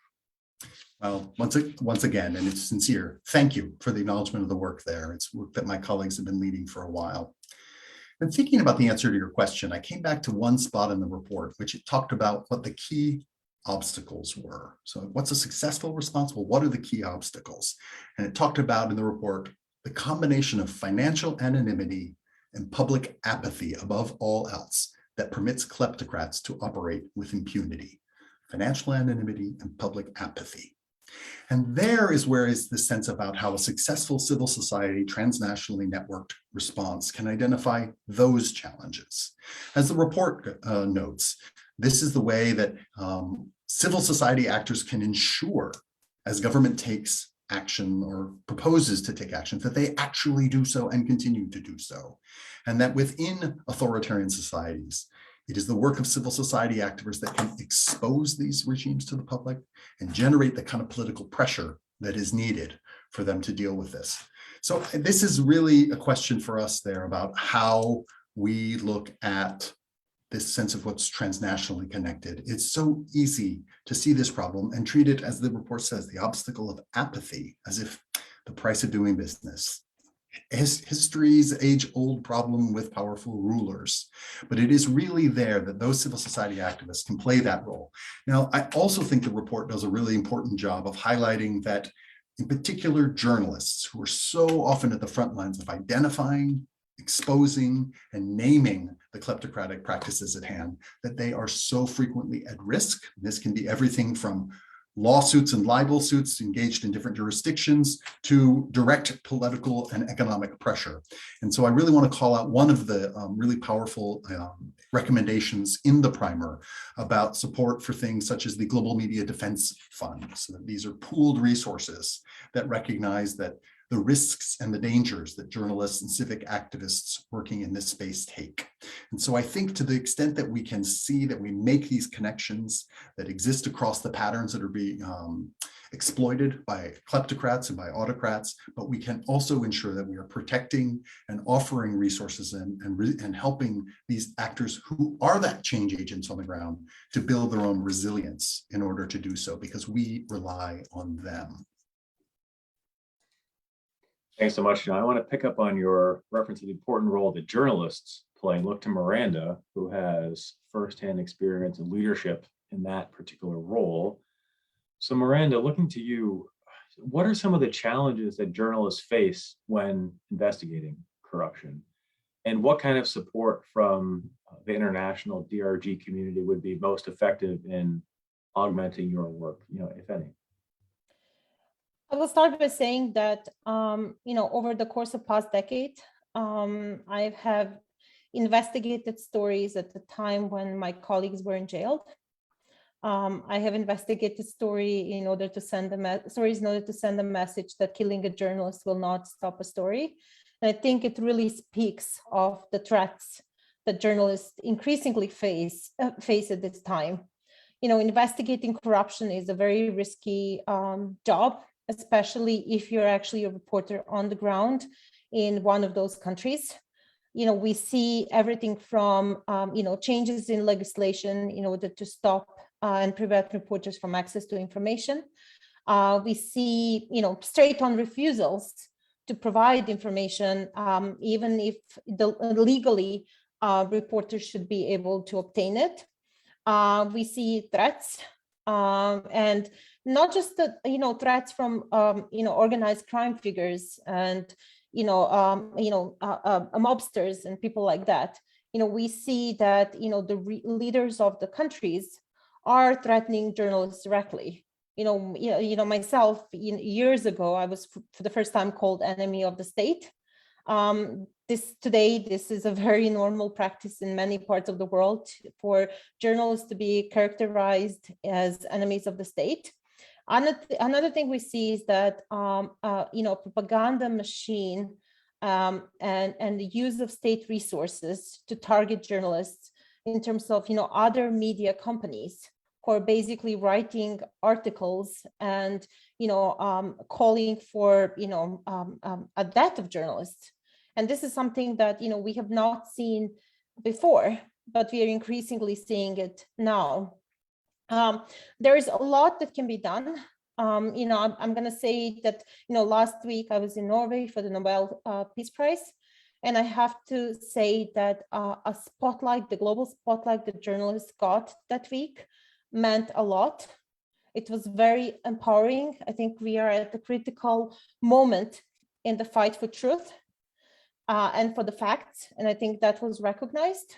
Well, once again, and it's sincere, thank you for the acknowledgement of the work there. It's work that my colleagues have been leading for a while. And thinking about the answer to your question, I came back to one spot in the report, which it talked about what the key obstacles were. So what's a successful response? Well, what are the key obstacles? And it talked about in the report, the combination of financial anonymity and public apathy above all else that permits kleptocrats to operate with impunity. Financial anonymity and public apathy. And there is where is the sense about how a successful civil society transnationally networked response can identify those challenges. As the report notes, this is the way that civil society actors can ensure, as government takes action or proposes to take action, that they actually do so and continue to do so. And that within authoritarian societies, it is the work of civil society activists that can expose these regimes to the public and generate the kind of political pressure that is needed for them to deal with this. So this is really a question for us there about how we look at this sense of what's transnationally connected. It's so easy to see this problem and treat it, as the report says, the obstacle of apathy, as if the price of doing business. History's age-old problem with powerful rulers, but it is really there that those civil society activists can play that role. Now, I also think the report does a really important job of highlighting that, in particular, journalists who are so often at the front lines of identifying, exposing, and naming the kleptocratic practices at hand, that they are so frequently at risk. This can be everything from lawsuits and libel suits engaged in different jurisdictions to direct political and economic pressure. And so I really want to call out one of the really powerful recommendations in the primer about support for things such as the Global Media Defense Fund. So that these are pooled resources that recognize that the risks and the dangers that journalists and civic activists working in this space take. And so I think to the extent that we can see that we make these connections that exist across the patterns that are being exploited by kleptocrats and by autocrats, but we can also ensure that we are protecting and offering resources and helping these actors who are that change agents on the ground to build their own resilience in order to do so, because we rely on them. Thanks so much, John. I want to pick up on your reference to the important role that journalists play and look to Miranda, who has firsthand experience and leadership in that particular role. So Miranda, looking to you, what are some of the challenges that journalists face when investigating corruption? And what kind of support from the international DRG community would be most effective in augmenting your work, if any? I will start by saying that, over the course of past decade, I have investigated stories at the time when my colleagues were in jail. I have investigated stories in order to send a message that killing a journalist will not stop a story. And I think it really speaks of the threats that journalists increasingly face at this time. Investigating corruption is a very risky job, especially if you're actually a reporter on the ground in one of those countries. We see everything from, changes in legislation in order to stop and prevent reporters from access to information. We see, straight on refusals to provide information, even if legally reporters should be able to obtain it. We see threats, and not just the threats from organized crime figures and mobsters and people like that. We see that the leaders of the countries are threatening journalists directly. Myself, years ago, I was for the first time called enemy of the state. This is a very normal practice in many parts of the world for journalists to be characterized as enemies of the state. Another thing we see is that propaganda machine and the use of state resources to target journalists in terms of, other media companies who are basically writing articles and, calling for, a death of journalists. And this is something that, we have not seen before, but we are increasingly seeing it now. There is a lot that can be done. I'm going to say that, last week I was in Norway for the Nobel Peace Prize. And I have to say that a spotlight, the global spotlight that journalists got that week meant a lot. It was very empowering. I think we are at a critical moment in the fight for truth and for the facts. And I think that was recognized.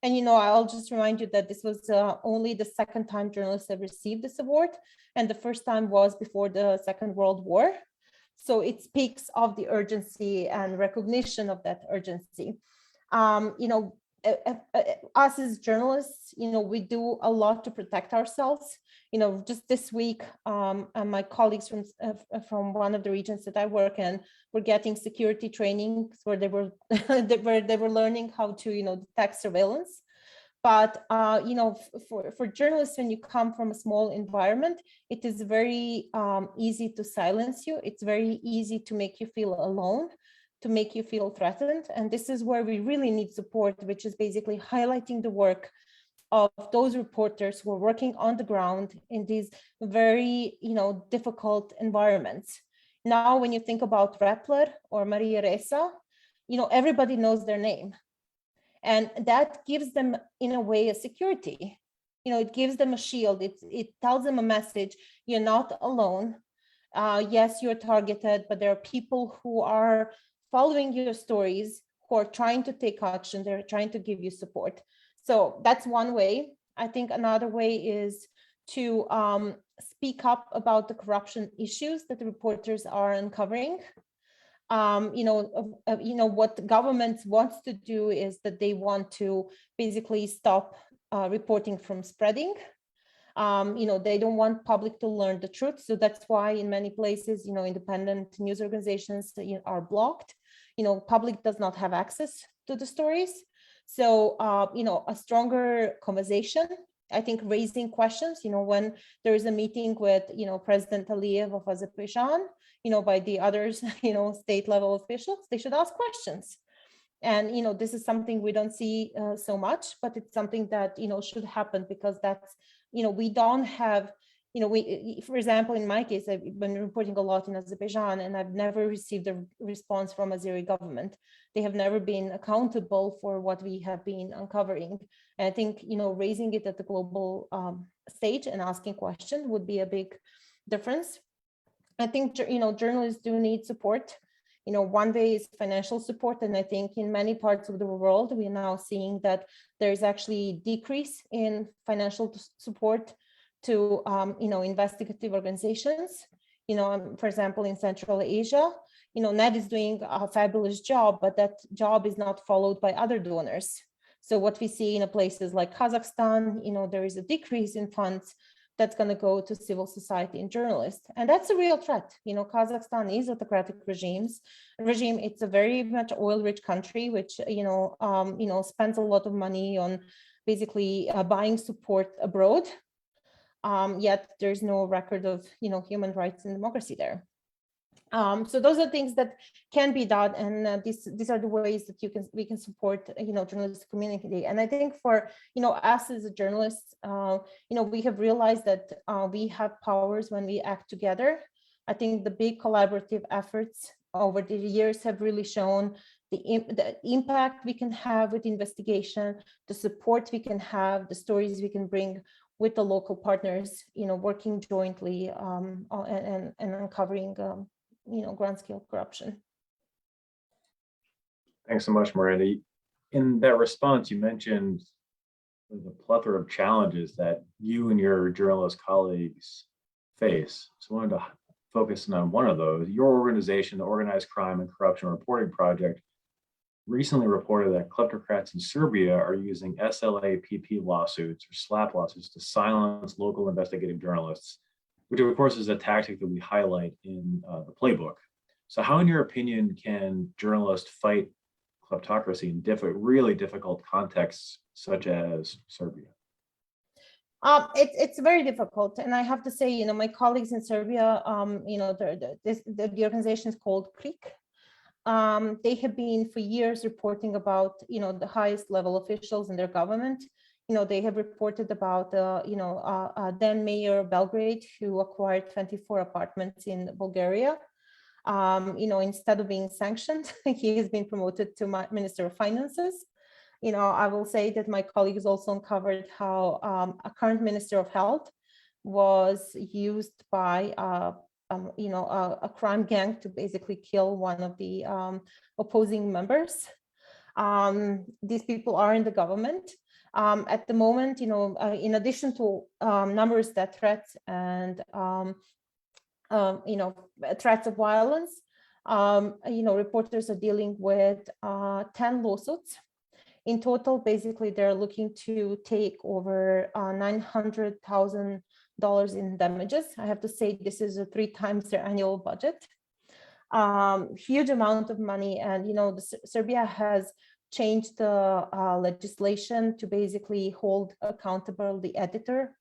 And, I'll just remind you that this was only the second time journalists have received this award. And the first time was before the Second World War. So it speaks of the urgency and recognition of that urgency. Us as journalists, we do a lot to protect ourselves. Just this week, my colleagues from one of the regions that I work in were getting security training where they were learning how to, detect surveillance. But for journalists, when you come from a small environment, it is very easy to silence you. It's very easy to make you feel alone, to make you feel threatened. And this is where we really need support, which is basically highlighting the work of those reporters who are working on the ground in these very, difficult environments. Now, when you think about Rappler or Maria Ressa, everybody knows their name. And that gives them, in a way, a security. It gives them a shield. It tells them a message. You're not alone. Yes, you're targeted, but there are people who are following your stories, who are trying to take action. They're trying to give you support. So that's one way. I think another way is to speak up about the corruption issues that the reporters are uncovering. What the government wants to do is that they want to basically stop reporting from spreading. They don't want public to learn the truth. So that's why in many places, independent news organizations are blocked. Public does not have access to the stories. So, a stronger conversation, I think raising questions, when there is a meeting with, President Aliyev of Azerbaijan, by the others, state level officials, they should ask questions. And, this is something we don't see so much, but it's something that, should happen because that's, we don't have, for example, in my case, I've been reporting a lot in Azerbaijan and I've never received a response from Azeri government. They have never been accountable for what we have been uncovering. And I think, raising it at the global stage and asking questions would be a big difference. I think, journalists do need support. One way is financial support. And I think in many parts of the world, we are now seeing that there's actually decrease in financial support to, investigative organizations. For example, in Central Asia, NED is doing a fabulous job, but that job is not followed by other donors. So what we see in places like Kazakhstan, there is a decrease in funds that's going to go to civil society and journalists. And that's a real threat. Kazakhstan is autocratic regime. It's a very much oil-rich country, which, spends a lot of money on basically buying support abroad. Yet there's no record of, human rights and democracy there. So those are things that can be done, and these are the ways that we can support, journalistic community. And I think for, us as a journalists, we have realized that we have powers when we act together. I think the big collaborative efforts over the years have really shown the impact we can have with investigation, the support we can have, the stories we can bring with the local partners, working jointly and uncovering, grand scale corruption. Thanks so much, Miranda. In that response, you mentioned the plethora of challenges that you and your journalist colleagues face. So I wanted to focus on one of those. Your organization, the Organized Crime and Corruption Reporting Project, recently reported that kleptocrats in Serbia are using SLAPP lawsuits or SLAPP lawsuits to silence local investigative journalists, which of course is a tactic that we highlight in the playbook. So how, in your opinion, can journalists fight kleptocracy in really difficult contexts such as Serbia? It's very difficult, and I have to say, my colleagues in Serbia, the organization is called KRIK. They have been for years reporting about, the highest level officials in their government. They have reported about, then Mayor Belgrade, who acquired 24 apartments in Bulgaria. Instead of being sanctioned, he has been promoted to Minister of Finances. I will say that my colleagues also uncovered how a current Minister of Health was used by a crime gang to basically kill one of the opposing members. These people are in the government. At the moment, in addition to numerous death threats and threats of violence, reporters are dealing with 10 lawsuits. In total, basically, they're looking to take over $900,000 in damages. I have to say this is 3 times their annual budget. Huge amount of money, and Serbia has changed the legislation to basically hold accountable the editor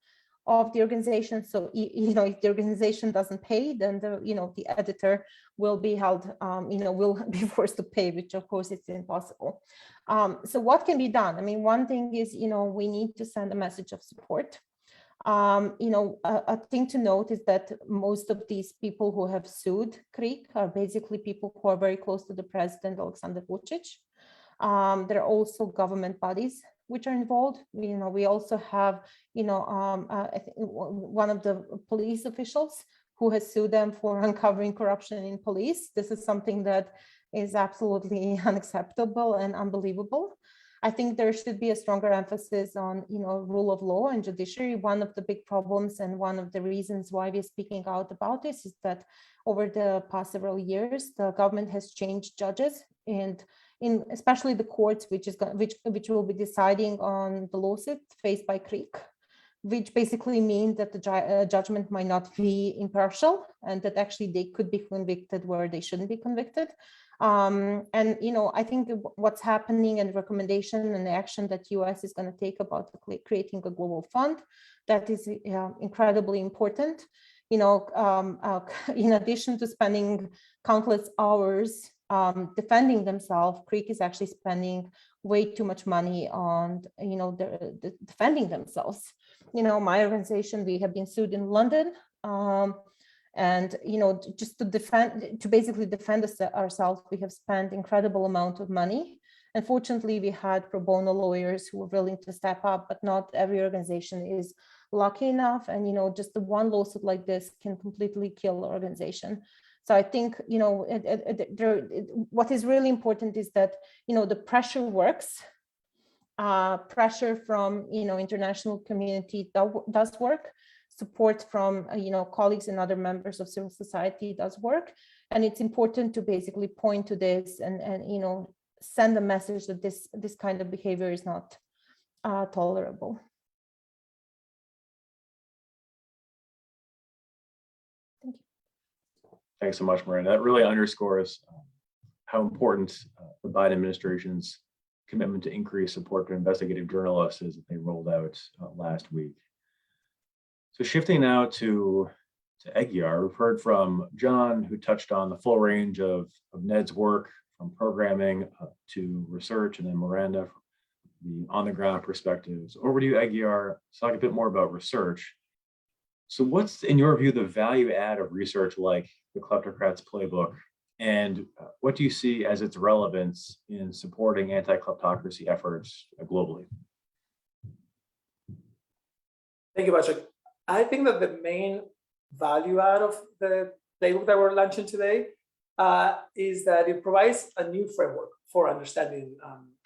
of the organization. So if the organization doesn't pay, then the editor will be held, will be forced to pay, which of course it's impossible. So what can be done? I mean, one thing is, we need to send a message of support. A thing to note is that most of these people who have sued KRIK are basically people who are very close to the president, Aleksandar Vučić. There are also government bodies which are involved. We also have, I think one of the police officials who has sued them for uncovering corruption in police. This is something that is absolutely unacceptable and unbelievable. I think there should be a stronger emphasis on, rule of law and judiciary. One of the big problems and one of the reasons why we're speaking out about this is that over the past several years, the government has changed judges, and especially the courts, which will be deciding on the lawsuit faced by KRIK, which basically means that the judgment might not be impartial, and that actually they could be convicted where they shouldn't be convicted. And I think what's happening and recommendation and the action that US is going to take about creating a global fund, that is incredibly important. In addition to spending countless hours defending themselves, KRIK is actually spending way too much money on, defending themselves. My organization, we have been sued in London, and just to basically defend ourselves, we have spent incredible amount of money. Unfortunately, we had pro bono lawyers who were willing to step up, but not every organization is lucky enough. And just the one lawsuit like this can completely kill the organization. So I think, what is really important is that, the pressure works. Pressure from, international community does work. Support from, colleagues and other members of civil society does work. And it's important to basically point to this and send a message that this kind of behavior is not tolerable. Thank you. Thanks so much, Miranda. That really underscores how important the Biden administration's commitment to increase support for investigative journalists is that they rolled out last week. So shifting now to Egyar, we've heard from John, who touched on the full range of Ned's work, from programming to research, and then Miranda, the on-the-ground perspectives. Over to you, Egyar. Let's talk a bit more about research. So what's, in your view, the value add of research like the Kleptocrats Playbook, and what do you see as its relevance in supporting anti-kleptocracy efforts globally? Thank you, Patrick. I think that the main value out of the playbook that we're launching today is that it provides a new framework for understanding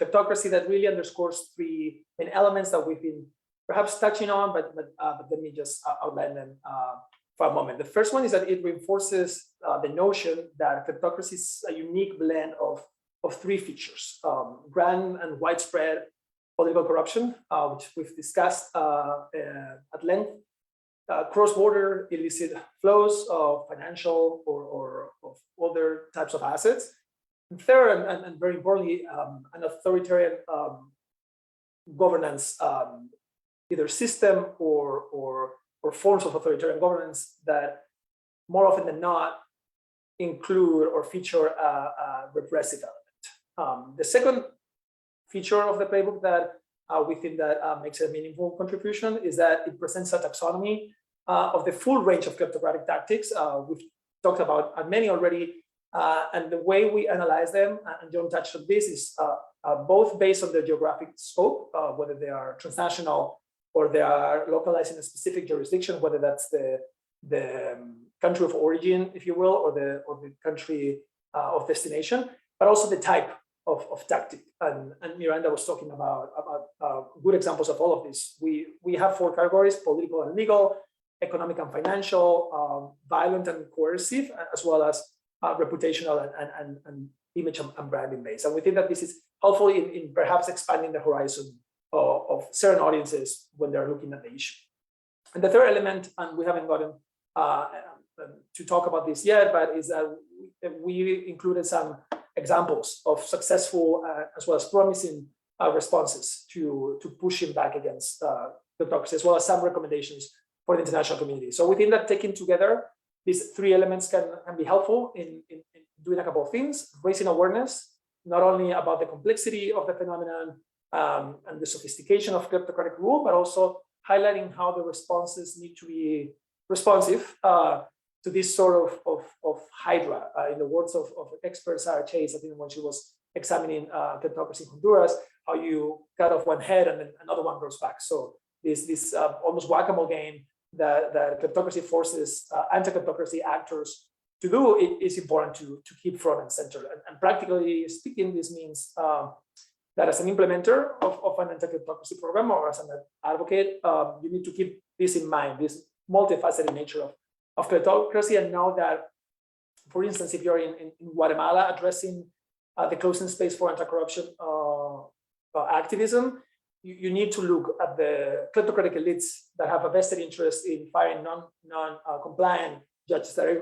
kleptocracy that really underscores 3 main elements that we've been perhaps touching on, but let me just outline them for a moment. The first one is that it reinforces the notion that kleptocracy is a unique blend of 3 features: grand and widespread political corruption, which we've discussed at length, cross-border illicit flows of financial or other types of assets. And third, and very importantly, an authoritarian governance, either system or forms of authoritarian governance that more often than not include or feature a repressive element. The second feature of the playbook that we think that makes a meaningful contribution is that it presents a taxonomy of the full range of kleptocratic tactics. We've talked about many already, and the way we analyze them, and John touched on this, is both based on the geographic scope, whether they are transnational or they are localized in a specific jurisdiction, whether that's the country of origin, if you will, or the country of destination, but also the type of tactic. And Miranda was talking about good examples of all of this. We have 4 categories: political and legal, economic and financial, violent and coercive, as well as reputational and image and branding based. And we think that this is helpful in perhaps expanding the horizon of certain audiences when they're looking at the issue. And the third element, and we haven't gotten to talk about this yet, but is that we included some examples of successful as well as promising responses to pushing back against kleptocracy, as well as some recommendations for the international community. So we think that taking together these 3 elements can be helpful in doing a couple of things: raising awareness, not only about the complexity of the phenomenon and the sophistication of kleptocratic rule, but also highlighting how the responses need to be responsive to this sort of hydra. In the words of expert Sarah Chase, I think when she was examining kleptocracy in Honduras, how you cut off one head and then another one grows back. So this almost whack-a-mole game that kleptocracy forces anti-kleptocracy actors to do, it is important to keep front and center. And practically speaking, this means that as an implementer of an anti-kleptocracy program or as an advocate, you need to keep this in mind, this multifaceted nature of kleptocracy, and know that, for instance, if you're in Guatemala addressing the closing space for anti-corruption activism, you need to look at the kleptocratic elites that have a vested interest in firing non-compliant judges that are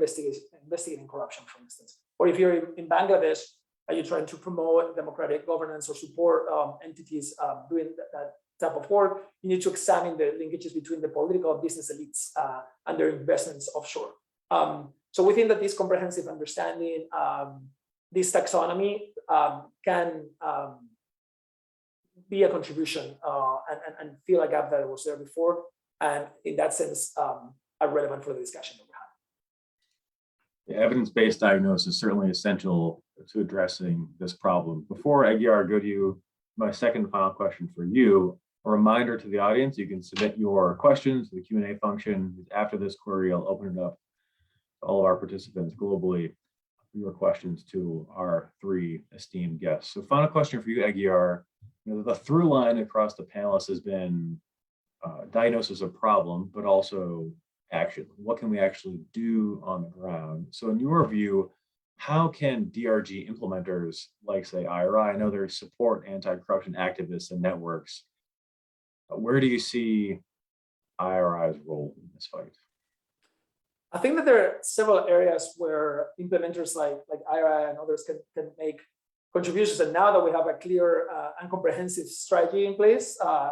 investigating corruption, for instance. Or if you're in Bangladesh, are you trying to promote democratic governance or support entities doing that type of work? You need to examine the linkages between the political and business elites and their investments offshore. So we think that this comprehensive understanding, this taxonomy can be a contribution and fill a gap that was there before, and in that sense are relevant for the discussion that we have. Yeah, evidence-based diagnosis is certainly essential to addressing this problem. Before Aguiar, go to you, my second and final question for you. A reminder to the audience, you can submit your questions to the Q&A function. After this query, I'll open it up to all of our participants globally, your questions to our 3 esteemed guests. So final question for you, Aguiar. The through line across the panelists has been diagnosis of problem, but also action. What can we actually do on the ground? So in your view, how can DRG implementers like, say, IRI, I know there's support anti-corruption activists and networks. Where do you see IRI's role in this fight? I think that there are several areas where implementers like IRI and others can make contributions. And now that we have a clear and comprehensive strategy in place, a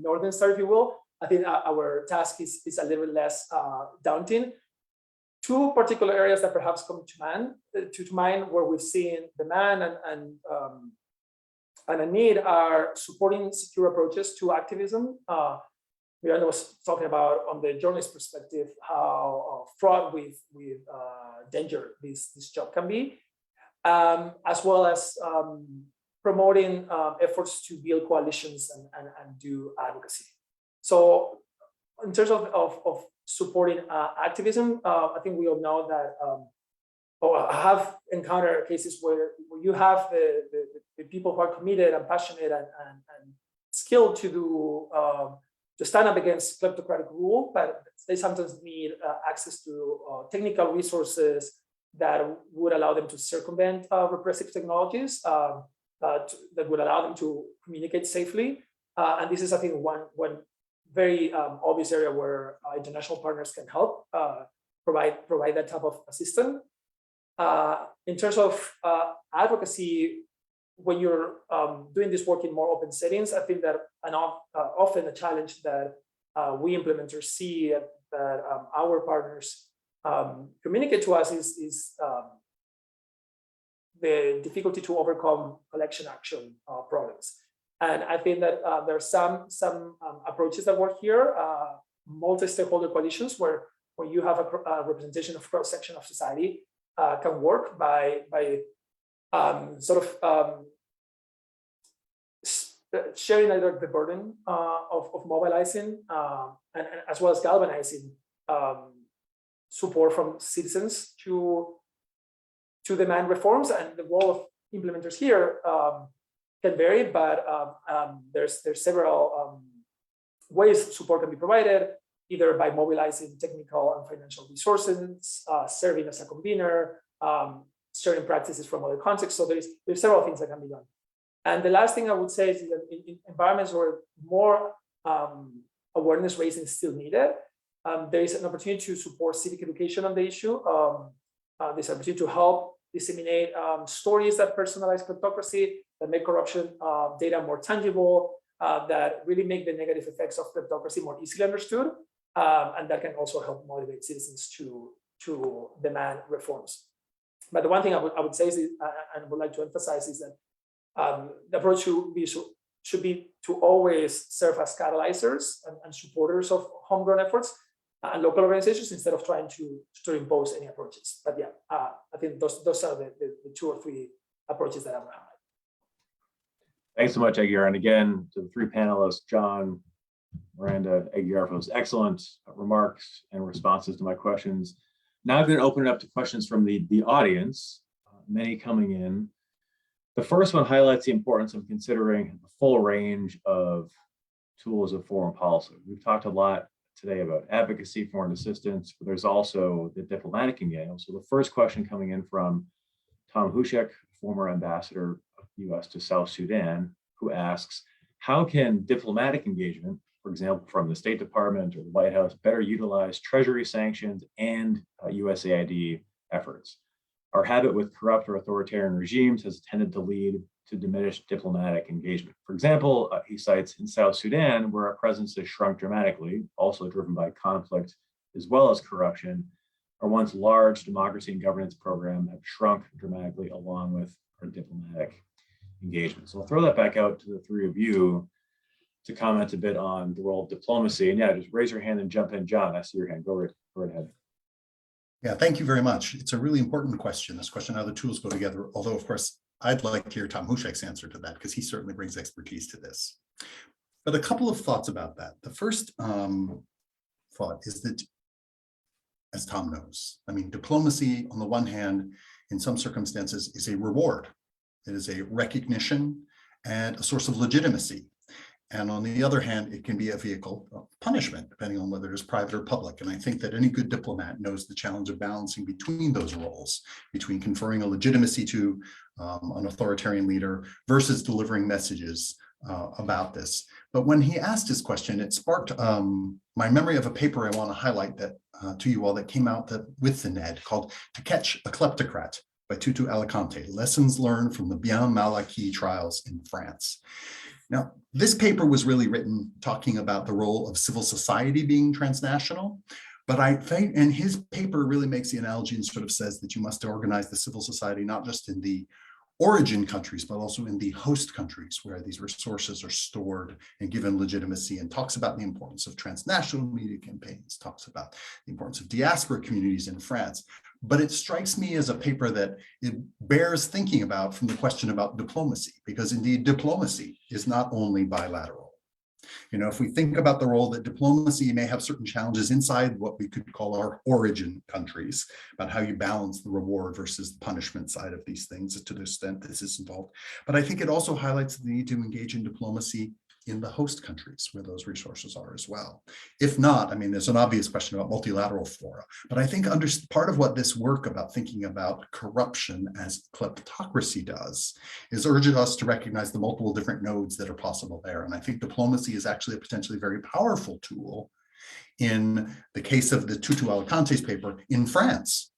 Northern Star, if you will, I think our task is a little less daunting. 2 particular areas that perhaps come to mind where we've seen demand and a need are supporting secure approaches to activism. Miranda was talking about, on the journalist perspective, how fraught with danger this job can be, as well as promoting efforts to build coalitions and do advocacy. So in terms of supporting activism, I think we all know that, or have encountered cases where you have the people who are committed and passionate and skilled to stand up against kleptocratic rule, but they sometimes need access to technical resources that would allow them to circumvent repressive technologies, that would allow them to communicate safely. And this is, I think, one very obvious area where international partners can help provide that type of assistance. in terms of advocacy, when you're doing this work in more open settings, I think that often a challenge that we implementers see that our partners communicate to us is the difficulty to overcome collection action problems. And I think that there are some approaches that work here, multi-stakeholder coalitions, where you have a representation of cross-section of society can work by sharing either the burden of mobilizing and as well as galvanizing support from citizens to demand reforms. And the role of implementers here can vary, but there's several ways support can be provided, either by mobilizing technical and financial resources, serving as a convener, sharing practices from other contexts. So there's several things that can be done. And the last thing I would say is that in environments where more awareness raising is still needed, there is an opportunity to support civic education on the issue. There's an opportunity to help disseminate stories that personalize kleptocracy, that make corruption data more tangible, that really make the negative effects of kleptocracy more easily understood, and that can also help motivate citizens to demand reforms. But the one thing I would say is, and would like to emphasize, is that the approach should be to always serve as catalyzers and supporters of homegrown efforts and local organizations instead of trying to impose any approaches. But yeah, I think those are the 2 or 3 approaches that I'm going to highlight. Thanks so much, Aguiar. And again, to the 3 panelists, John, Miranda, Aguiar, for those excellent remarks and responses to my questions. Now I'm going to open it up to questions from the audience, many coming in. The first one highlights the importance of considering the full range of tools of foreign policy. We've talked a lot today about advocacy, foreign assistance, but there's also the diplomatic engagement. So the first question coming in from Tom Hushek, former ambassador of the US to South Sudan, who asks, how can diplomatic engagement, for example, from the State Department or the White House, better utilize Treasury sanctions and USAID efforts? Our habit with corrupt or authoritarian regimes has tended to lead to diminished diplomatic engagement. For example, he cites in South Sudan, where our presence has shrunk dramatically, also driven by conflict as well as corruption. Our once large democracy and governance program have shrunk dramatically along with our diplomatic engagement. So I'll throw that back out to the 3 of you to comment a bit on the role of diplomacy. And yeah, just raise your hand and jump in. John, I see your hand. Go right ahead. Yeah, thank you very much. It's a really important question, this question, how the tools go together. Although, of course, I'd like to hear Tom Hushek's answer to that, because he certainly brings expertise to this. But a couple of thoughts about that. The first thought is that, as Tom knows, I mean, diplomacy, on the one hand, in some circumstances, is a reward. It is a recognition and a source of legitimacy. And on the other hand, it can be a vehicle of punishment, depending on whether it's private or public. And I think that any good diplomat knows the challenge of balancing between those roles, between conferring a legitimacy to an authoritarian leader versus delivering messages about this. But when he asked his question, it sparked my memory of a paper I want to highlight that to you all that came out with the NED, called To Catch a Kleptocrat by Tutu Alicante, Lessons Learned from the Bien Malaki Trials in France. Now, this paper was really written talking about the role of civil society being transnational, but I think, and his paper really makes the analogy and sort of says that you must organize the civil society not just in the origin countries, but also in the host countries where these resources are stored and given legitimacy, and talks about the importance of transnational media campaigns, talks about the importance of diaspora communities in France. But it strikes me as a paper that it bears thinking about from the question about diplomacy, because indeed diplomacy is not only bilateral. You know, if we think about the role that diplomacy may have certain challenges inside what we could call our origin countries, about how you balance the reward versus the punishment side of these things to the extent this is involved. But I think it also highlights the need to engage in diplomacy in the host countries where those resources are as well. If not, I mean, there's an obvious question about multilateral fora, but I think part of what this work about thinking about corruption as kleptocracy does is urges us to recognize the multiple different nodes that are possible there. And I think diplomacy is actually a potentially very powerful tool in the case of the Tutu Alicante's paper in France,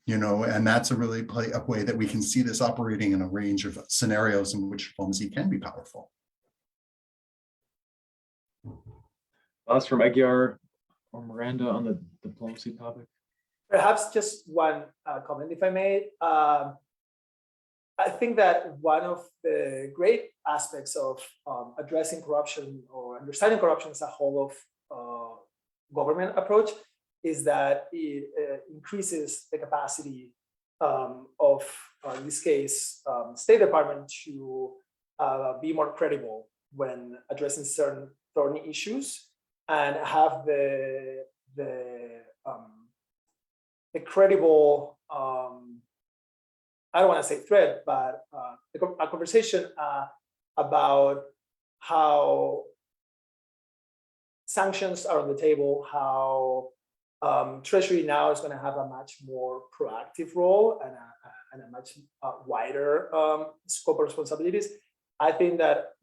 and that's a really a way that we can see this operating in a range of scenarios in which diplomacy can be powerful. Thoughts from Egyar or Miranda on the diplomacy topic? Perhaps just one comment, if I may. I think that one of the great aspects of addressing corruption or understanding corruption as a whole of government approach is that it increases the capacity of, in this case, State Department to be more credible when addressing certain thorny issues and have the credible, I don't want to say thread, but a conversation about how sanctions are on the table, how Treasury now is going to have a much more proactive role and a much wider scope of responsibilities. I think that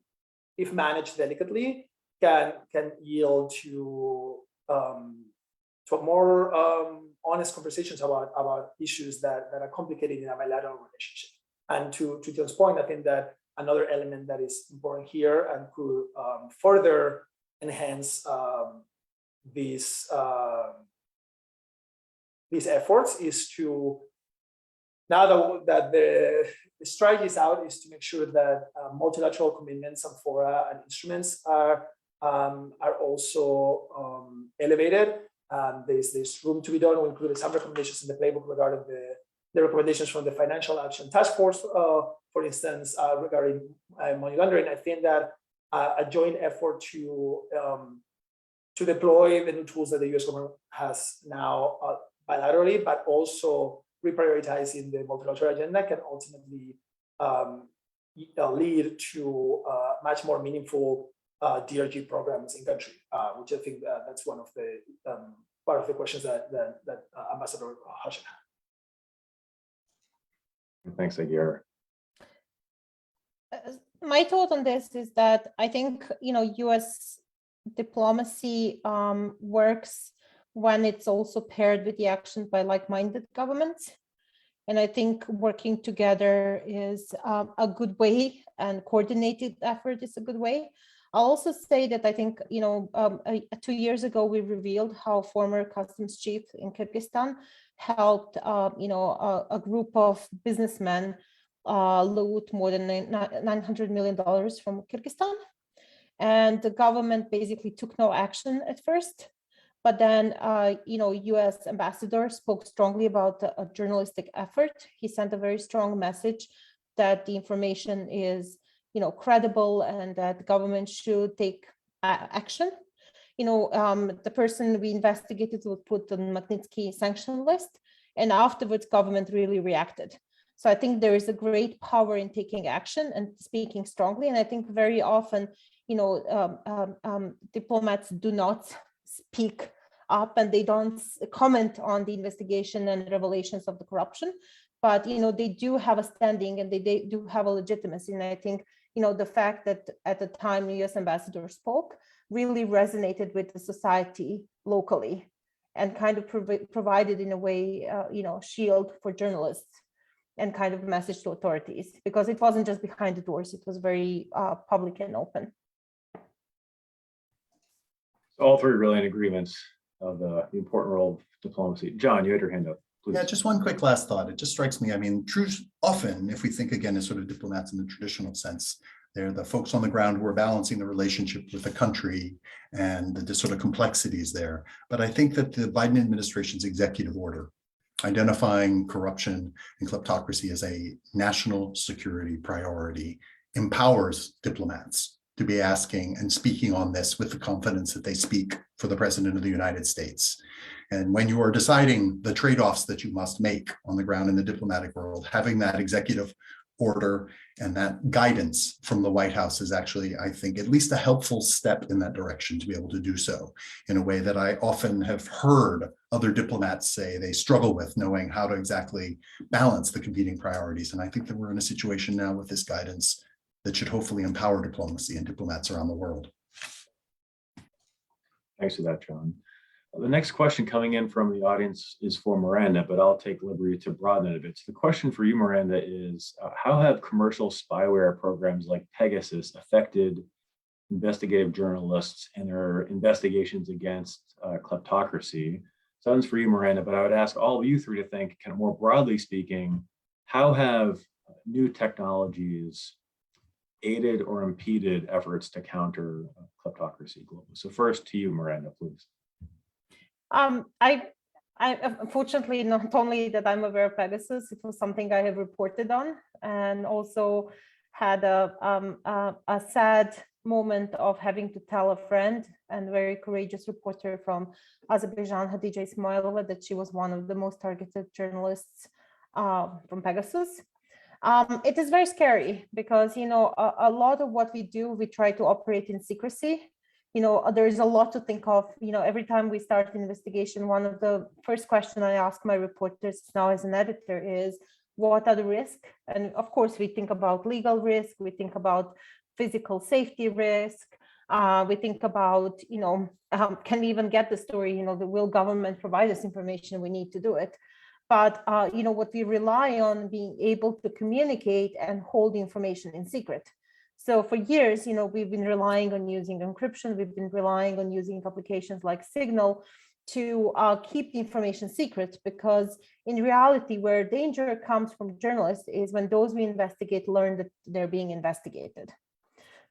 if managed delicately, can yield to more honest conversations about issues that are complicated in a bilateral relationship. And to John's point, I think that another element that is important here and could further enhance these efforts is to, now that the strategy is out, is to make sure that multilateral commitments and fora and instruments are also elevated. There's room to be done. We included some recommendations in the playbook regarding the recommendations from the Financial Action Task Force, for instance, regarding money laundering. I think that a joint effort to deploy the new tools that the US government has now bilaterally, but also reprioritizing the multilateral agenda can ultimately lead to much more meaningful DRG programs in country, which I think that's one of the part of the questions that Ambassador Hashan had. Thanks, Egyar. My thought on this is that I think US diplomacy works when it's also paired with the actions by like-minded governments. And I think working together is a good way, and coordinated effort is a good way. I'll also say that I think, 2 years ago, we revealed how former customs chief in Kyrgyzstan helped, a group of businessmen loot more than $900 million from Kyrgyzstan. And the government basically took no action at first. But then, US ambassador spoke strongly about a journalistic effort. He sent a very strong message that the information is credible and that the government should take action. The person we investigated was put on Magnitsky sanction list, and afterwards government really reacted. So I think there is a great power in taking action and speaking strongly. And I think very often, diplomats do not speak up and they don't comment on the investigation and revelations of the corruption, but they do have a standing and they do have a legitimacy. And I think the fact that at the time the US ambassador spoke really resonated with the society locally and kind of provided in a way, shield for journalists and kind of message to authorities, because it wasn't just behind the doors, it was very public and open. All three really in agreement of the important role of diplomacy. John, you had your hand up. Please. Yeah, just one quick last thought. It just strikes me, often, if we think again as sort of diplomats in the traditional sense, they're the folks on the ground who are balancing the relationship with the country and the sort of complexities there. But I think that the Biden administration's executive order identifying corruption and kleptocracy as a national security priority empowers diplomats to be asking and speaking on this with the confidence that they speak for the President of the United States. And when you are deciding the trade-offs that you must make on the ground in the diplomatic world, having that executive order and that guidance from the White House is actually, I think, at least a helpful step in that direction to be able to do so in a way that I often have heard other diplomats say they struggle with, knowing how to exactly balance the competing priorities. And I think that we're in a situation now with this guidance that should hopefully empower diplomacy and diplomats around the world. Thanks for that, John. The next question coming in from the audience is for Miranda, but I'll take liberty to broaden it a bit. So the question for you, Miranda, is how have commercial spyware programs like Pegasus affected investigative journalists and their investigations against kleptocracy? So that's for you, Miranda, but I would ask all of you three to think, kind of more broadly speaking, how have new technologies aided or impeded efforts to counter kleptocracy globally? So first to you, Miranda, please. I unfortunately, not only that I'm aware of Pegasus, it was something I have reported on, and also had a sad moment of having to tell a friend and very courageous reporter from Azerbaijan, Hadija Ismailova, that she was one of the most targeted journalists from Pegasus. It is very scary because, you know, a lot of what we do, we try to operate in secrecy. You know, there's a lot to think of. You know, every time we start an investigation, one of the first questions I ask my reporters now as an editor is, what are the risks? And of course, we think about legal risk, we think about physical safety risk, we think about, you know, can we even get the story? You know, will government provide us information? We need to do it. But, you know, what we rely on being able to communicate and hold the information in secret. So for years, you know, we've been relying on using encryption. We've been relying on using applications like Signal to keep the information secret, because in reality, where danger comes from journalists is when those we investigate learn that they're being investigated.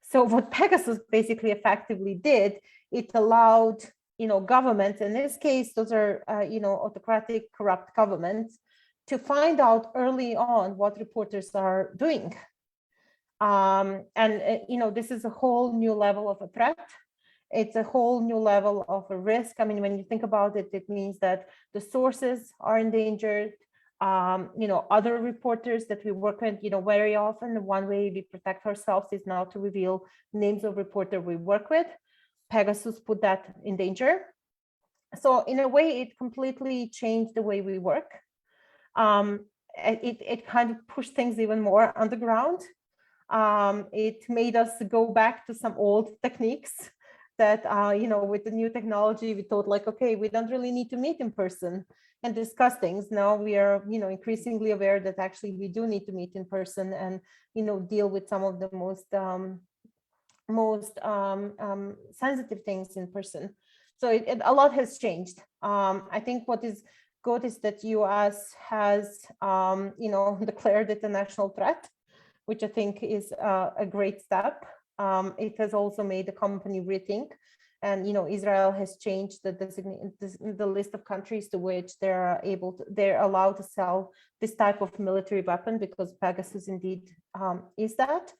So what Pegasus basically effectively did, it allowed, you know, governments, in this case, those are, you know, autocratic, corrupt governments, to find out early on what reporters are doing. You know, this is a whole new level of a threat. It's a whole new level of a risk. I mean, when you think about it, it means that the sources are endangered. You know, other reporters that we work with, you know, very often, one way we protect ourselves is now to reveal names of reporters we work with. Pegasus put that in danger. So in a way, it completely changed the way we work. It kind of pushed things even more underground. It made us go back to some old techniques that, you know, with the new technology, we thought like, okay, we don't really need to meet in person and discuss things. Now we are, you know, increasingly aware that actually we do need to meet in person and, you know, deal with some of the most sensitive things in person. So a lot has changed. I think what is good is that US has, you know, declared it a national threat, which I think is a great step. It has also made the company rethink, and, you know, Israel has changed the list of countries to which they're allowed to sell this type of military weapon, because Pegasus indeed is that.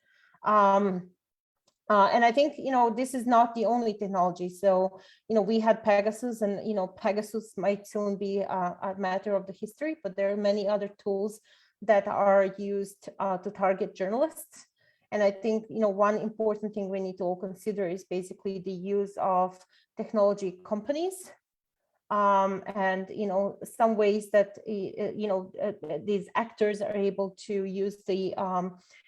And I think, you know, this is not the only technology. So, you know, we had Pegasus, and, you know, Pegasus might soon be a matter of the history, but there are many other tools that are used to target journalists. And I think, you know, one important thing we need to all consider is basically the use of technology companies. And, you know, some ways that, you know, these actors are able to use the,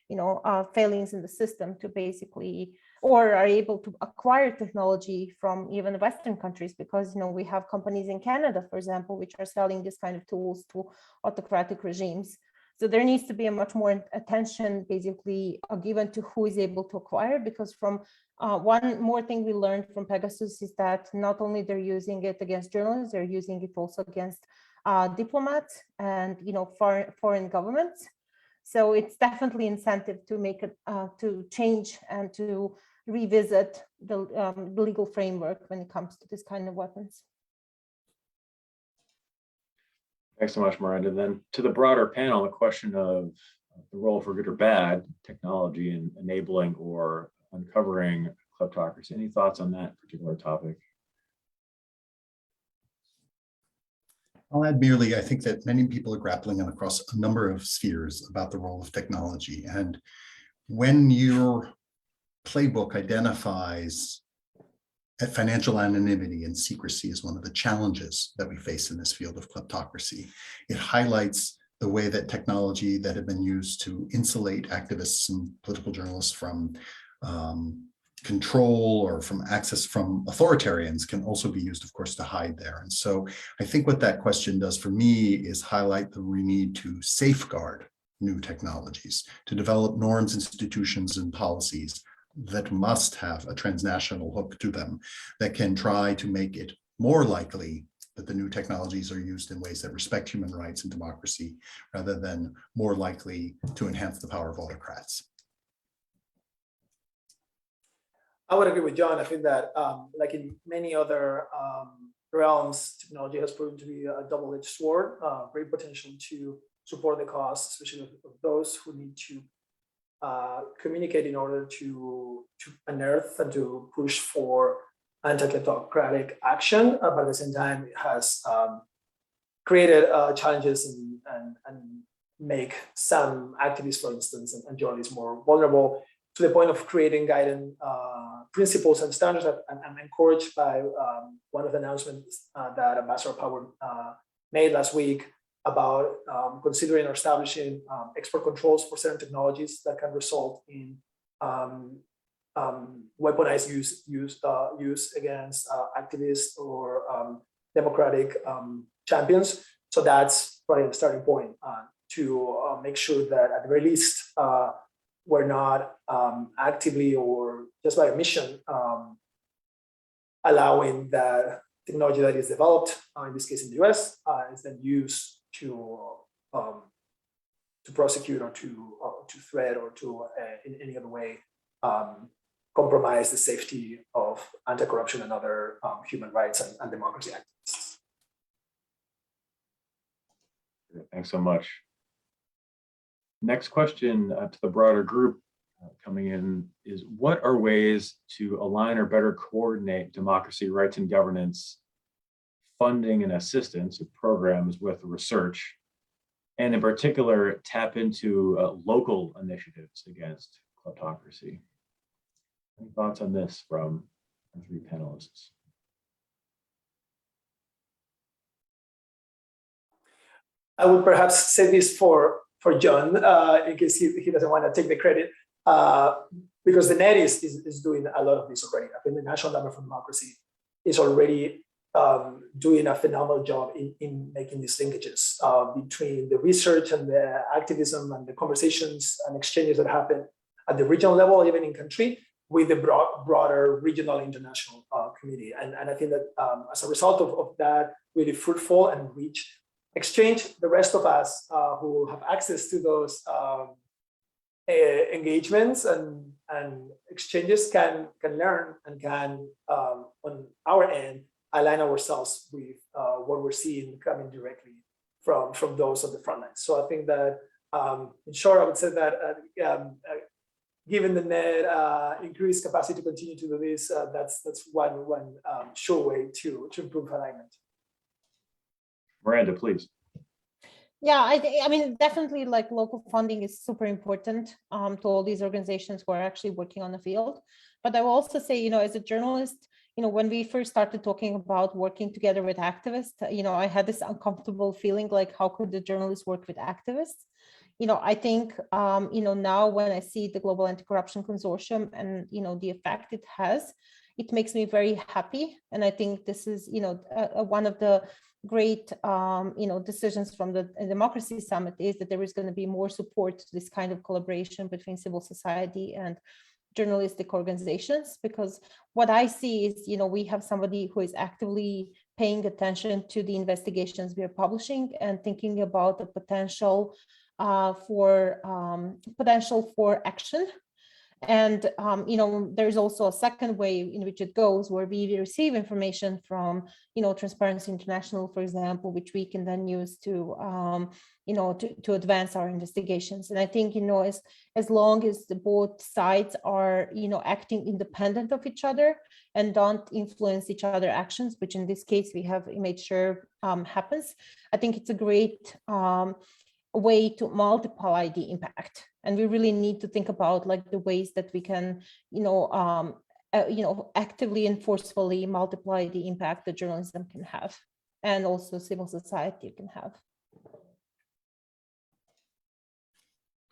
you know, failings in the system to basically, or are able to acquire technology from even Western countries, because, you know, we have companies in Canada, for example, which are selling this kind of tools to autocratic regimes. So there needs to be a much more attention basically given to who is able to acquire, because from one more thing we learned from Pegasus is that not only they're using it against journalists, they're using it also against diplomats and, you know, foreign governments. So it's definitely incentive to make it, to change and to revisit the legal framework when it comes to this kind of weapons. Thanks so much, Miranda. Then to the broader panel, the question of the role for good or bad technology in enabling or uncovering kleptocracy. Any thoughts on that particular topic? I'll add merely, I think that many people are grappling across a number of spheres about the role of technology. And when your playbook identifies that financial anonymity and secrecy is one of the challenges that we face in this field of kleptocracy, it highlights the way that technology that have been used to insulate activists and political journalists from control or from access from authoritarians can also be used, of course, to hide there. And so I think what that question does for me is highlight that we need to safeguard new technologies, to develop norms, institutions, and policies that must have a transnational hook to them, that can try to make it more likely that the new technologies are used in ways that respect human rights and democracy, rather than more likely to enhance the power of autocrats. I would agree with John. I think that, like in many other realms, technology has proven to be a double-edged sword, great potential to support the cause, especially of those who need to communicate in order to unearth and to push for anti-kleptocratic action, but at the same time, it has created challenges and make some activists, for instance, and journalists more vulnerable, to the point of creating guiding principles and standards. I'm encouraged by one of the announcements that Ambassador Power made last week about considering or establishing export controls for certain technologies that can result in weaponized use against activists or democratic champions. So that's probably the starting point to make sure that at the very least, we're not actively or just by omission allowing that technology that is developed, in this case in the US, is then used to prosecute or to threat or to in any other way compromise the safety of anti-corruption and other human rights and democracy activists. Thanks so much. Next question to the broader group coming in is, what are ways to align or better coordinate democracy, rights, and governance funding and assistance of programs with research, and in particular, tap into local initiatives against kleptocracy? Any thoughts on this from our three panelists? I would perhaps say this for John, in case he doesn't want to take the credit, because the net is doing a lot of this already. I think the National Endowment for Democracy is already doing a phenomenal job in making these linkages between the research and the activism and the conversations and exchanges that happen at the regional level, even in country, with the broader regional international community. And I think that as a result of that really fruitful and rich exchange, the rest of us who have access to those engagements and exchanges can learn and can, on our end, align ourselves with what we're seeing coming directly from those on the front lines. So I think that, in short, I would say that given the net increased capacity to continue to do this, that's one sure way to improve alignment. Miranda, please. Yeah, I mean, definitely, like, local funding is super important to all these organizations who are actually working on the field. But I will also say, as a journalist, when we first started talking about working together with activists, I had this uncomfortable feeling like, how could the journalists work with activists? I think, now when I see the Global Anti-Corruption Consortium and, the effect it has, it makes me very happy. And I think this is, one of the great, decisions from the Democracy Summit is that there is going to be more support to this kind of collaboration between civil society and journalistic organizations, because what I see is, we have somebody who is actively paying attention to the investigations we are publishing and thinking about the potential for action. And, there's also a second way in which it goes, where we receive information from, Transparency International, for example, which we can then use to, to advance our investigations. And I think, as long as both sides are, acting independent of each other and don't influence each other's actions, which in this case we have made sure happens, I think it's a great way to multiply the impact. And we really need to think about, like, the ways that we can, actively and forcefully multiply the impact that journalism can have, and also civil society can have.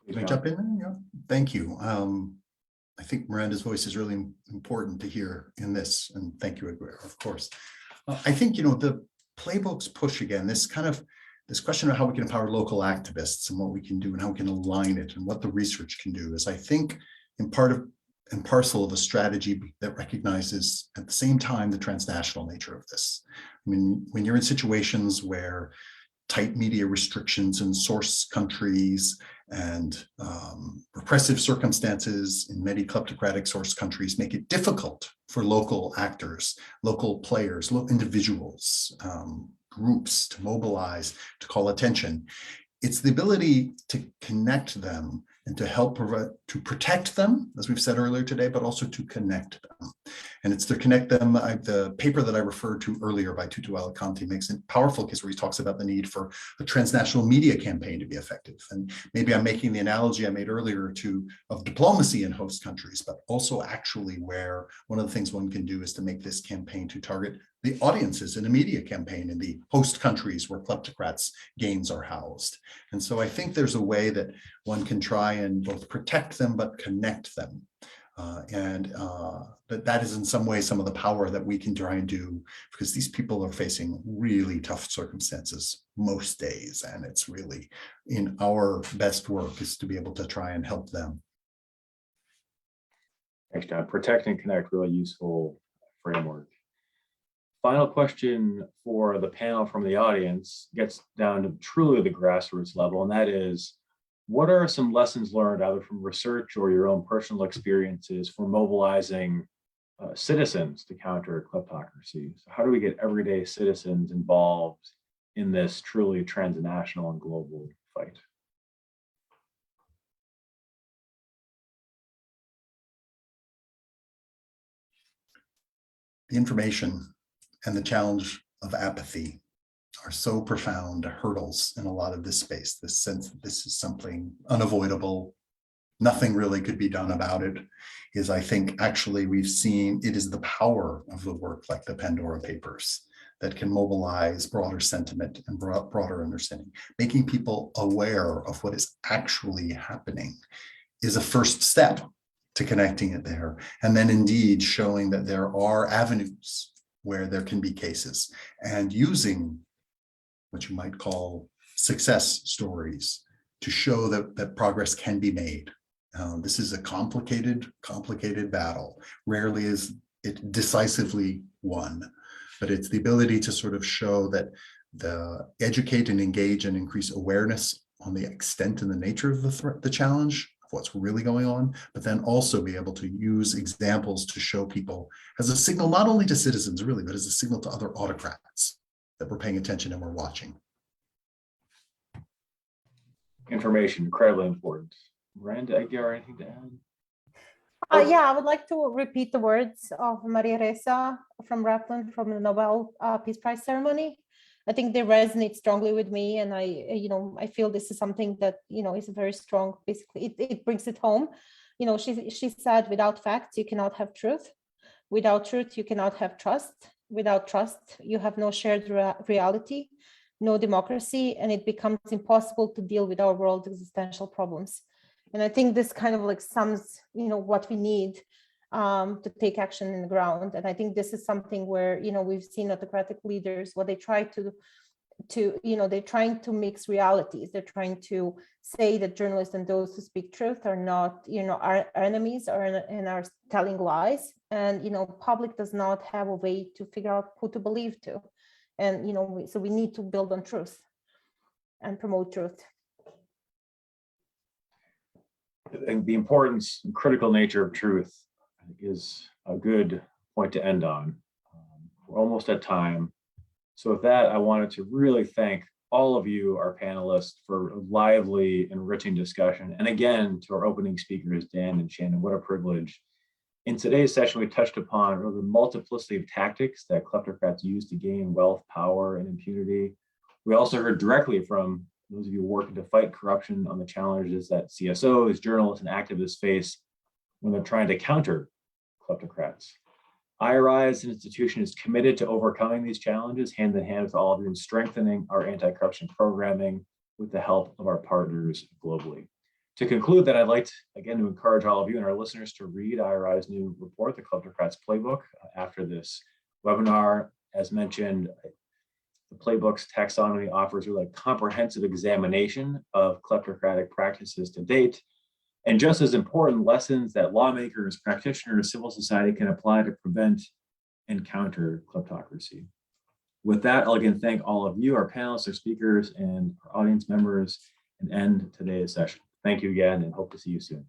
Can I jump in? Yeah. Thank you. I think Miranda's voice is really important to hear in this, and thank you, of course. I think, the playbook's push again, this question of how we can empower local activists and what we can do and how we can align it and what the research can do is, I think, in part of and parcel of a strategy that recognizes at the same time the transnational nature of this. I mean, when you're in situations where tight media restrictions in source countries and repressive circumstances in many kleptocratic source countries make it difficult for local actors, local players, individuals, groups to mobilize, to call attention. It's the ability to connect them and to help to protect them, as we've said earlier today, but also to connect them. And it's to connect them. The paper that I referred to earlier by Tutu Alicante makes a powerful case where he talks about the need for a transnational media campaign to be effective. And maybe I'm making the analogy I made earlier of diplomacy in host countries, but also actually where one of the things one can do is to make this campaign to target the audiences in a media campaign in the host countries where kleptocrats' gains are housed. And so I think there's a way that one can try and both protect them but connect them. That is in some way some of the power that we can try and do, because these people are facing really tough circumstances most days. And it's really in our best work is to be able to try and help them. Thanks, John. Protect and connect, really useful framework. Final question for the panel from the audience gets down to truly the grassroots level, and that is, what are some lessons learned either from research or your own personal experiences for mobilizing citizens to counter kleptocracy? So how do we get everyday citizens involved in this truly transnational and global fight? The information and the challenge of apathy are so profound hurdles in a lot of this space, this sense that this is something unavoidable, nothing really could be done about it, is I think actually we've seen it is the power of the work like the Pandora Papers that can mobilize broader sentiment and broader understanding. Making people aware of what is actually happening is a first step to connecting it there. And then indeed showing that there are avenues where there can be cases, and using what you might call success stories to show that progress can be made. This is a complicated battle. Rarely is it decisively won, but it's the ability to sort of show that educate and engage and increase awareness on the extent and the nature of the challenge, of what's really going on, but then also be able to use examples to show people as a signal, not only to citizens really, but as a signal to other autocrats that we're paying attention and we're watching. Information, incredibly important. Miranda, Aguiar, anything to add? Yeah, I would like to repeat the words of Maria Ressa from Rapland from the Nobel Peace Prize ceremony. I think they resonate strongly with me, and I feel this is something that is very strong. Basically, it brings it home. She said, without facts, you cannot have truth. Without truth, you cannot have trust. Without trust, you have no shared reality, no democracy, and it becomes impossible to deal with our world's existential problems. And I think this kind of like sums, what we need to take action in the ground. And I think this is something where, we've seen autocratic leaders, what they try to they're trying to mix realities. They're trying to say that journalists and those who speak truth are not, our enemies and are telling lies. And, public does not have a way to figure out who to believe to. And, so we need to build on truth and promote truth. And the importance and critical nature of truth is a good point to end on. We're almost at time. So with that, I wanted to really thank all of you, our panelists, for a lively, enriching discussion. And again, to our opening speakers, Dan and Shannon, what a privilege. In today's session, we touched upon the multiplicity of tactics that kleptocrats use to gain wealth, power, and impunity. We also heard directly from those of you working to fight corruption on the challenges that CSOs, journalists, and activists face when they're trying to counter kleptocrats. IRI as an institution is committed to overcoming these challenges hand in hand with all of you and strengthening our anti-corruption programming with the help of our partners globally. To conclude that, I'd like to again, to encourage all of you and our listeners to read IRI's new report, the Kleptocrats Playbook, after this webinar. As mentioned, the playbook's taxonomy offers really a comprehensive examination of kleptocratic practices to date, and just as important, lessons that lawmakers, practitioners, civil society can apply to prevent and counter kleptocracy. With that, I'll again thank all of you, our panelists, our speakers, and our audience members, and end today's session. Thank you again, and hope to see you soon.